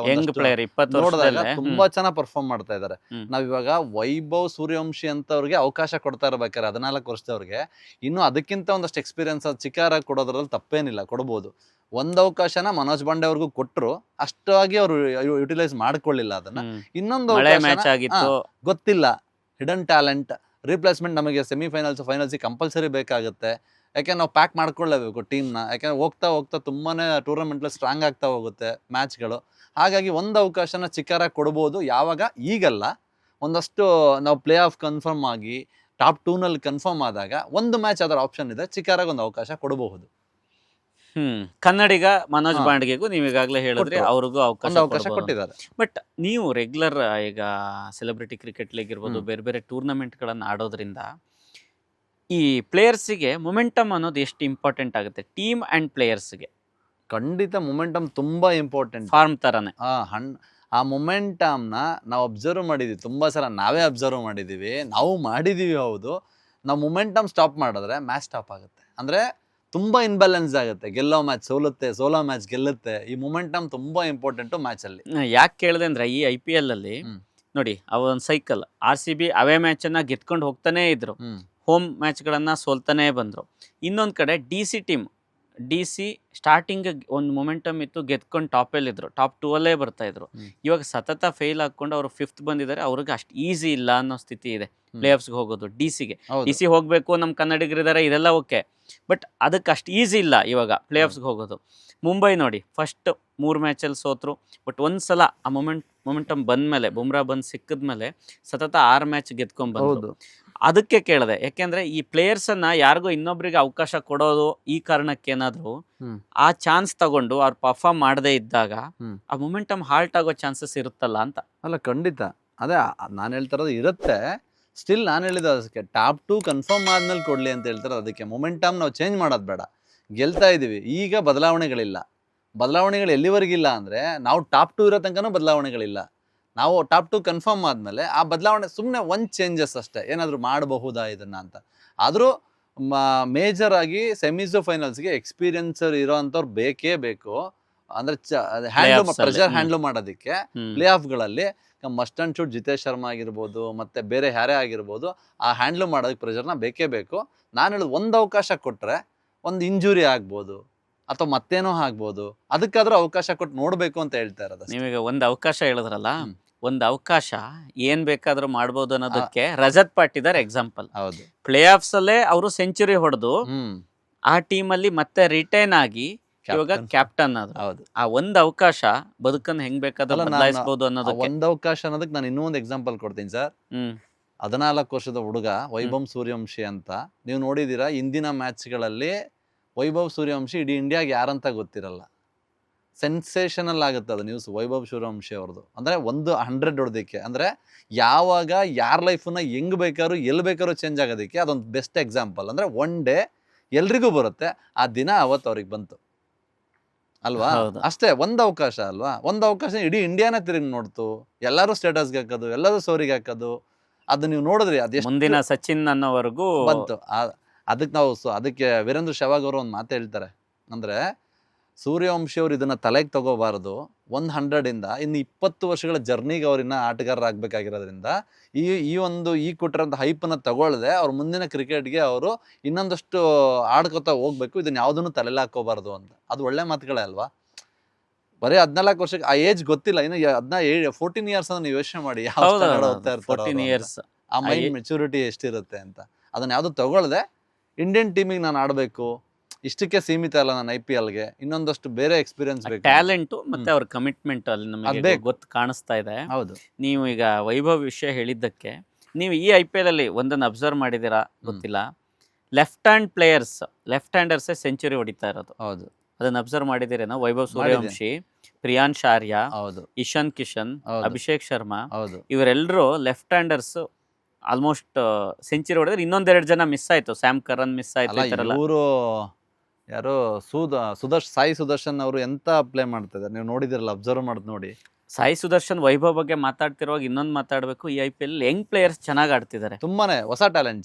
ನೋಡಿದಾಗ ತುಂಬಾ ಚೆನ್ನಾಗಿ ಪರ್ಫಾರ್ಮ್ ಮಾಡ್ತಾ ಇದಾರೆ. ನಾವ್ ಇವಾಗ ವೈಭವ್ ಸೂರ್ಯವಂಶಿ ಅಂತವ್ರಿಗೆ ಅವಕಾಶ ಕೊಡ್ತಾ ಇರ್ಬೇಕಾರೆ 14 ವರ್ಷದವ್ರಿಗೆ, ಇನ್ನು ಅದಕ್ಕಿಂತ ಒಂದಷ್ಟು ಎಕ್ಸ್ಪೀರಿಯನ್ಸ್ ಚಿಕಾರ ಕೊಡೋದ್ರಲ್ಲಿ ತಪ್ಪೇನಿಲ್ಲ, ಕೊಡ್ಬೋದು. ಒಂದ್ ಅವಕಾಶನ ಮನೋಜ್ ಪಾಂಡೆ ಅವ್ರಿಗೂ ಕೊಟ್ರು, ಅಷ್ಟಾಗಿ ಅವ್ರು ಯುಟಿಲೈಸ್ ಮಾಡ್ಕೊಳ್ಳಿಲ್ಲ ಅದನ್ನ. ಇನ್ನೊಂದು ಗೊತ್ತಿಲ್ಲ, ಹಿಡನ್ ಟ್ಯಾಲೆಂಟ್ ರಿಪ್ಲೇಸ್ಮೆಂಟ್ ನಮಗೆ ಫೈನಲ್ಸ್ ಕಂಪಲ್ಸರಿ ಬೇಕಾಗುತ್ತೆ. ಯಾಕೆಂದ್ರೆ ನಾವು ಪ್ಯಾಕ್ ಮಾಡ್ಕೊಳ್ಳೇಬೇಕು ಟೀಮ್ನ. ಯಾಕೆಂದ್ರೆ ಹೋಗ್ತಾ ಹೋಗ್ತಾ ತುಂಬಾನೇ ಟೂರ್ನಮೆಂಟ್ ಸ್ಟ್ರಾಂಗ್ ಆಗ್ತಾ ಹೋಗುತ್ತೆ ಮ್ಯಾಚ್ಗಳು. ಹಾಗಾಗಿ ಒಂದು ಅವಕಾಶನ ಚಿಕಾರ ಕೊಡ್ಬೋದು. ಯಾವಾಗ? ಈಗಲ್ಲ, ಒಂದಷ್ಟು ನಾವು ಪ್ಲೇ ಆಫ್ ಕನ್ಫರ್ಮ್ ಆಗಿ ಟಾಪ್ 2 ನಲ್ಲಿ ಕನ್ಫರ್ಮ್ ಆದಾಗ ಒಂದು ಮ್ಯಾಚ್ ಅದರ ಆಪ್ಷನ್ ಇದೆ, ಚಿಕಾರಾಗ ಒಂದು ಅವಕಾಶ ಕೊಡಬಹುದು. ಕನ್ನಡಿಗ ಮನೋಜ್ ಪಾಂಡೆಗೂ ನೀವು ಈಗಾಗಲೇ ಹೇಳಿದ್ರೆ ಅವ್ರಿಗೂ ಅವಕಾಶ ಕೊಟ್ಟಿದ್ದಾರೆ. ಬಟ್ ನೀವು ರೆಗ್ಯುಲರ್ ಈಗ ಸೆಲೆಬ್ರಿಟಿ ಕ್ರಿಕೆಟ್ ಲೀಗ್ ಇರ್ಬೋದು, ಬೇರೆ ಬೇರೆ ಟೂರ್ನಮೆಂಟ್ಗಳನ್ನು ಆಡೋದ್ರಿಂದ ಈ ಪ್ಲೇಯರ್ಸಿಗೆ ಮೊಮೆಂಟಮ್ ಅನ್ನೋದು ಎಷ್ಟು ಇಂಪಾರ್ಟೆಂಟ್ ಆಗುತ್ತೆ ಟೀಮ್ ಅಂಡ್ ಪ್ಲೇಯರ್ಸ್ಗೆ? ಖಂಡಿತ ಮೊಮೆಂಟಮ್ ತುಂಬಾ ಇಂಪಾರ್ಟೆಂಟ್. ಫಾರ್ಮ್ ತರಾನೇ ಆ ಮೊಮೆಂಟಮ್ನ ನಾವು ಅಬ್ಸರ್ವ್ ಮಾಡಿದೀವಿ ತುಂಬಾ ಸಲ, ನಾವೇ ಅಬ್ಸರ್ವ್ ಮಾಡಿದೀವಿ, ನಾವು ಮಾಡಿದೀವಿ. ಹೌದು, ನಾವು ಮೊಮೆಂಟಮ್ ಸ್ಟಾಪ್ ಮಾಡಿದ್ರೆ ಮ್ಯಾಚ್ ಸ್ಟಾಪ್ ಆಗುತ್ತೆ. ಅಂದ್ರೆ ತುಂಬಾ ಇನ್ಬ್ಯಾಲೆನ್ಸ್ ಆಗುತ್ತೆ. ಗೆಲ್ಲೋ ಮ್ಯಾಚ್ ಸೋಲುತ್ತೆ, ಸೋಲೋ ಮ್ಯಾಚ್ ಗೆಲ್ಲುತ್ತೆ. ಈ ಮೊಮೆಂಟಮ್ ತುಂಬಾ ಇಂಪಾರ್ಟೆಂಟ್ ಮ್ಯಾಚ್ ಅಲ್ಲಿ. ಯಾಕೆ ಕೇಳಿದೆ ಅಂದ್ರೆ, ಈ IPL ಅಲ್ಲಿ ನೋಡಿ, ಅವೊಂದು ಸೈಕಲ್ RCB ಅವೇ ಮ್ಯಾಚ್ ಅನ್ನ ಗೆದ್ಕೊಂಡು ಹೋಗ್ತಾನೆ ಇದ್ರು, ಹೋಮ್ ಮ್ಯಾಚ್ ಗಳನ್ನ ಸೋಲ್ತಾನೆ ಬಂದ್ರು. ಇನ್ನೊಂದ್ ಕಡೆ DC team D C starting ಒಂದು ಮೊಮೆಂಟಮ್ ಇತ್ತು, ಗೆದ್ಕೊಂಡು ಟಾಪಲ್ಲಿ ಇದ್ರು, ಟಾಪ್ 2 ಅಲ್ಲೇ ಬರ್ತಾ ಇದ್ರು. ಇವಾಗ ಸತತ ಫೇಲ್ ಹಾಕೊಂಡು ಅವರು 5th ಬಂದಿದ್ದಾರೆ. ಅವ್ರಿಗೆ ಅಷ್ಟು ಈಸಿ ಇಲ್ಲ ಅನ್ನೋ ಸ್ಥಿತಿ ಇದೆ ಪ್ಲೇ ಆಫ್ಸ್ಗೆ ಹೋಗೋದು. ಡಿ ಸಿ ಹೋಗಬೇಕು, ನಮ್ಮ ಕನ್ನಡಿಗರಿದ್ದಾರೆ, ಇದೆಲ್ಲ ಓಕೆ, ಬಟ್ ಅದಕ್ಕೆ ಅಷ್ಟು ಈಸಿ ಇಲ್ಲ ಇವಾಗ ಪ್ಲೇ ಆಫ್ಸ್ಗೆ ಹೋಗೋದು. ಮುಂಬೈ ನೋಡಿ, ಫಸ್ಟ್ 3 ಮ್ಯಾಚಲ್ಲಿ ಸೋತರು, ಬಟ್ ಒಂದ್ಸಲ ಆ ಮೊಮೆಂಟಮ್ ಬಂದ್ಮೇಲೆ, ಬುಮ್ರಾ ಬಂದು ಸಿಕ್ಕಿದ್ಮೇಲೆ ಸತತ 6 ಮ್ಯಾಚ್ ಗೆದ್ಕೊಂಡ್ ಬಂದ್ರು. ಅದಕ್ಕೆ ಕೇಳಿದೆ, ಯಾಕೆಂದ್ರೆ ಈ ಪ್ಲೇಯರ್ಸನ್ನ ಯಾರಿಗೋ ಇನ್ನೊಬ್ರಿಗೆ ಅವಕಾಶ ಕೊಡೋದು ಈ ಕಾರಣಕ್ಕೇನಾದ್ರು ಆ ಚಾನ್ಸ್ ತಗೊಂಡು ಅವ್ರು ಪರ್ಫಾರ್ಮ್ ಮಾಡದೇ ಇದ್ದಾಗ ಆ ಮೊಮೆಂಟಮ್ ಹಾಲ್ಟ್ ಆಗೋ ಚಾನ್ಸಸ್ ಇರುತ್ತಲ್ಲ ಅಂತ. ಅಲ್ಲ, ಖಂಡಿತ ಅದೇ ನಾನು ಹೇಳ್ತಾ ಇರೋದು ಇರುತ್ತೆ. ಸ್ಟಿಲ್ ನಾನು ಹೇಳಿದ ಅದಕ್ಕೆ ಟಾಪ್ 2 ಕನ್ಫರ್ಮ್ ಆದ್ಮೇಲೆ ಕೊಡ್ಲಿ ಅಂತ ಹೇಳ್ತಾರೆ. ಅದಕ್ಕೆ ಮೊಮೆಂಟಮ್ ನಾವು ಚೇಂಜ್ ಮಾಡೋದು ಬೇಡ. ಗೆಲ್ತಾ ಇದೀವಿ, ಈಗ ಬದಲಾವಣೆಗಳಿಲ್ಲ. ಬದಲಾವಣೆಗಳು ಎಲ್ಲಿವರೆಗಿಲ್ಲ ಅಂದರೆ ನಾವು ಟಾಪ್ 2 ಇರೋ ತನಕನೂ ಬದಲಾವಣೆಗಳಿಲ್ಲ. ನಾವು ಟಾಪ್ 2 ಕನ್ಫರ್ಮ್ ಆದಮೇಲೆ ಆ ಬದಲಾವಣೆ ಸುಮ್ಮನೆ ಒಂದು ಚೇಂಜಸ್ ಅಷ್ಟೇ, ಏನಾದರೂ ಮಾಡಬಹುದಾ ಇದನ್ನು ಅಂತ. ಆದರೂ ಮೇಜರ್ ಆಗಿ ಸೆಮೀಸು ಫೈನಲ್ಸ್ಗೆ ಎಕ್ಸ್ಪೀರಿಯನ್ಸರ್ ಇರೋ ಅಂಥವ್ರು ಬೇಕೇ ಬೇಕು. ಅಂದರೆ ಪ್ರೆಷರ್ ಹ್ಯಾಂಡ್ಲ್ ಮಾಡೋದಕ್ಕೆ ಪ್ಲೇ ಆಫ್ಗಳಲ್ಲಿ must and should Jitesh Sharma ಆಗಿರ್ಬೋದು, ಮತ್ತು ಬೇರೆ ಯಾರೇ ಆಗಿರ್ಬೋದು, ಆ ಹ್ಯಾಂಡ್ಲ್ ಮಾಡೋದಕ್ಕೆ ಪ್ರೆಷರ್ನ ಬೇಕೇ ಬೇಕು. ನಾನು ಹೇಳೋದು, ಒಂದು ಅವಕಾಶ ಕೊಟ್ಟರೆ ಒಂದು ಇಂಜುರಿ ಆಗ್ಬೋದು ಅಥವಾ ಮತ್ತೇನೋ ಆಗ್ಬೋದು, ಅದಕ್ಕಾದ್ರೂ ಅವಕಾಶ ಕೊಟ್ಟು ನೋಡಬೇಕು ಅಂತ ಹೇಳ್ತಾ ಇರೋದು. ನೀವೀಗ ಒಂದು ಅವಕಾಶ ಹೇಳಿದ್ರಲ್ಲ, ಒಂದು ಅವಕಾಶ ಏನ್ ಬೇಕಾದ್ರೂ ಮಾಡ್ಬೋದು ಅನ್ನೋದಕ್ಕೆ ರಜತ್ ಪಾಟಿದಾರ್ ಎಕ್ಸಾಂಪಲ್. ಹೌದು, ಪ್ಲೇ ಆಫ್ಸ್ ಅಲ್ಲೇ ಅವರು ಸೆಂಚುರಿ ಹೊಡೆದು ಆ ಟೀಮಲ್ಲಿ ಮತ್ತೆ ರಿಟೈನ್ ಆಗಿ ಇವಾಗ ಕ್ಯಾಪ್ಟನ್ ಆದ್ರು. ಹೌದು, ಆ ಒಂದು ಅವಕಾಶ ಬದುಕನ್ನು ಹೆಂಗ್ ಬೇಕಾದ್ರೂ ಬದಲಾಯಿಸಬಹುದು ಅನ್ನೋದಕ್ಕೆ. ಒಂದು ಅವಕಾಶ ಅನ್ನೋದಕ್ಕೆ ನಾನು ಇನ್ನೂ ಒಂದು ಎಕ್ಸಾಂಪಲ್ ಕೊಡ್ತೀನಿ ಸರ್. 14 ವರ್ಷದ ಹುಡುಗ ವೈಭವ್ ಸೂರ್ಯವಂಶಿ ಅಂತ, ನೀವು ನೋಡಿದೀರಾ ಇಂದಿನ ಮ್ಯಾಚ್ಗಳಲ್ಲಿ ವೈಭವ್ ಸೂರ್ಯವಂಶಿ ಇಡೀ ಇಂಡಿಯಾಗೆ ಯಾರಂತ ಗೊತ್ತಿರಲ್ಲ. ಸೆನ್ಸೇಷನಲ್ ಆಗುತ್ತೆ ಅದು ನ್ಯೂಸ್ ವೈಭವ್ ಸೂರ್ಯವಂಶಿ ಅವ್ರದ್ದು. ಅಂದರೆ 100 ಹೊಡೆದಕ್ಕೆ, ಅಂದರೆ ಯಾವಾಗ ಯಾರ ಲೈಫನ್ನ ಹೆಂಗ್ ಬೇಕಾದ್ರೂ ಎಲ್ಲಿ ಬೇಕಾದ್ರೂ ಚೇಂಜ್ ಆಗೋದಕ್ಕೆ ಅದೊಂದು ಬೆಸ್ಟ್ ಎಕ್ಸಾಂಪಲ್. ಅಂದರೆ ಒನ್ ಡೇ ಎಲ್ರಿಗೂ ಬರುತ್ತೆ, ಆ ದಿನ ಅವತ್ತು ಅವ್ರಿಗೆ ಬಂತು ಅಲ್ವಾ. ಅಷ್ಟೇ, ಒಂದು ಅವಕಾಶ ಅಲ್ವಾ, ಒಂದು ಅವಕಾಶ ಇಡೀ ಇಂಡಿಯಾನೇ ತಿರುಗಿ ನೋಡ್ತು. ಎಲ್ಲರೂ ಸ್ಟೇಟಸ್ಗೆ ಹಾಕೋದು, ಎಲ್ಲರೂ ಸ್ಟೋರಿಗೆ ಹಾಕೋದು, ಅದು ನೀವು ನೋಡಿದ್ರಿ. ಅದು ಮುಂದಿನ ಸಚಿನ್ ಅನ್ನೋವರೆಗೂ ಬಂತು. ಅದಕ್ಕೆ ನಾವು ಅದಕ್ಕೆ ವೀರೇಂದ್ರ ಸೆಹ್ವಾಗ್ ಅವರು ಒಂದು ಮಾತು ಹೇಳ್ತಾರೆ, ಅಂದರೆ ಸೂರ್ಯವಂಶಿ ಅವರು ಇದನ್ನು ತಲೆಗೆ ತಗೋಬಾರ್ದು. 100 ಇನ್ನು 20 ವರ್ಷಗಳ ಜರ್ನಿಗೆ ಅವ್ರನ್ನ ಆಟಗಾರರಾಗಬೇಕಾಗಿರೋದ್ರಿಂದ ಈ ಕೊಟ್ಟಿರೋಂಥ ಹೈಪನ್ನು ತಗೊಳ್ಳದೆ ಅವ್ರ ಮುಂದಿನ ಕ್ರಿಕೆಟ್ಗೆ ಅವರು ಇನ್ನೊಂದಷ್ಟು ಆಡ್ಕೋತಾ ಹೋಗ್ಬೇಕು. ಇದನ್ನ ಯಾವುದನ್ನು ತಲೆಯಲ್ಲಿ ಹಾಕೋಬಾರ್ದು ಅಂತ. ಅದು ಒಳ್ಳೆ ಮಾತುಗಳೇ ಅಲ್ವಾ. ಬರೀ 14 ವರ್ಷಕ್ಕೆ ಆ ಏಜ್ ಗೊತ್ತಿಲ್ಲ, ಇನ್ನು 14 ಇಯರ್ಸ್ ನೀವು ಯೋಚನೆ ಮಾಡಿ, ಹೋಗ್ತಾ ಇರ್ತಾರೆ, ಆ ಮೈಂಡ್ ಮೆಚುರಿಟಿ ಎಷ್ಟಿರುತ್ತೆ ಅಂತ. ಅದನ್ನ ಯಾವುದು ತಗೊಳ್ಳದೆ ಇಂಡಿಯನ್ ಟೀಮಿಗೆ ನಾನು ಆಡಬೇಕು, ಇಷ್ಟಕ್ಕೆ ಸೀಮಿತ ಅಲ್ಲ, ನಾನು IPLಗೆ ಇನ್ನೊಂದಷ್ಟು ಬೇರೆ ಎಕ್ಸ್ಪೀರಿಯನ್ಸ್ ಬೇಕು. ಟ್ಯಾಲೆಂಟ್ ಮತ್ತೆ ಅವ್ರ ಕಮಿಟ್ಮೆಂಟ್ ಅಲ್ಲಿ ನಮಗೆ ಗೊತ್ತು ಕಾಣಿಸ್ತಾ ಇದೆ. ಹೌದು, ನೀವು ಈಗ ವೈಭವ್ ವಿಷಯ ಹೇಳಿದ್ದಕ್ಕೆ, ನೀವು ಈ IPL ಅಲ್ಲಿ ಒಂದನ್ನು ಅಬ್ಸರ್ವ್ ಮಾಡಿದಿರಾ ಗೊತ್ತಿಲ್ಲ, ಲೆಫ್ಟ್ ಹ್ಯಾಂಡರ್ಸೇ ಸೆಂಚುರಿ ಹೊಡಿತಾ ಇರೋದು. ಹೌದು, ಅದನ್ನ ಅಬ್ಸರ್ವ್ ಮಾಡಿದಿರೇನೋ. ವೈಭವ್ ಸೂರ್ಯವಂಶಿ, ಪ್ರಿಯಾಂಶ್ ಆರ್ಯ, ಹೌದು, ಇಶಾನ್ ಕಿಶನ್, ಅಭಿಷೇಕ್ ಶರ್ಮಾ, ಹೌದು, ಇವರೆಲ್ಲರೂ ಲೆಫ್ಟ್ ಹ್ಯಾಂಡರ್ಸ್ ಆಲ್ಮೋಸ್ಟ್ ಸೆಂಚುರಿ ಹೊಡೆದ್ರೆ. 1-2 ಜನ ಮಿಸ್ ಆಯ್ತು, ಸ್ಯಾಮ್ ಕರನ್ ಮಿಸ್ ಆಯ್ತು. ಇವರು ಯಾರು ಸಾಯಿ ಸುದರ್ಶನ್ ಅವರು ಎಂತ ಪ್ಲೇ ಮಾಡ್ತಿದ್ದಾರೆ, ನೀವು ನೋಡಿದಿರಲ್ಲ, ಅಬ್ಸರ್ವ್ ಮಾಡಿ ನೋಡಿ. ಸಾಯಿ ಸುದರ್ಶನ್ ವೈಭವ್ ಬಗ್ಗೆ ಮಾತಾಡ್ತಿರುವಾಗ ಇನ್ನೊಂದು ಮಾತಾಡಬೇಕು, ಈ IPL ಯಂಗ್ ಪ್ಲೇಯರ್ಸ್ ಚೆನ್ನಾಗಿ ಆಡ್ತಿದ್ದಾರೆ, ತುಂಬಾನೇ ಹೊಸ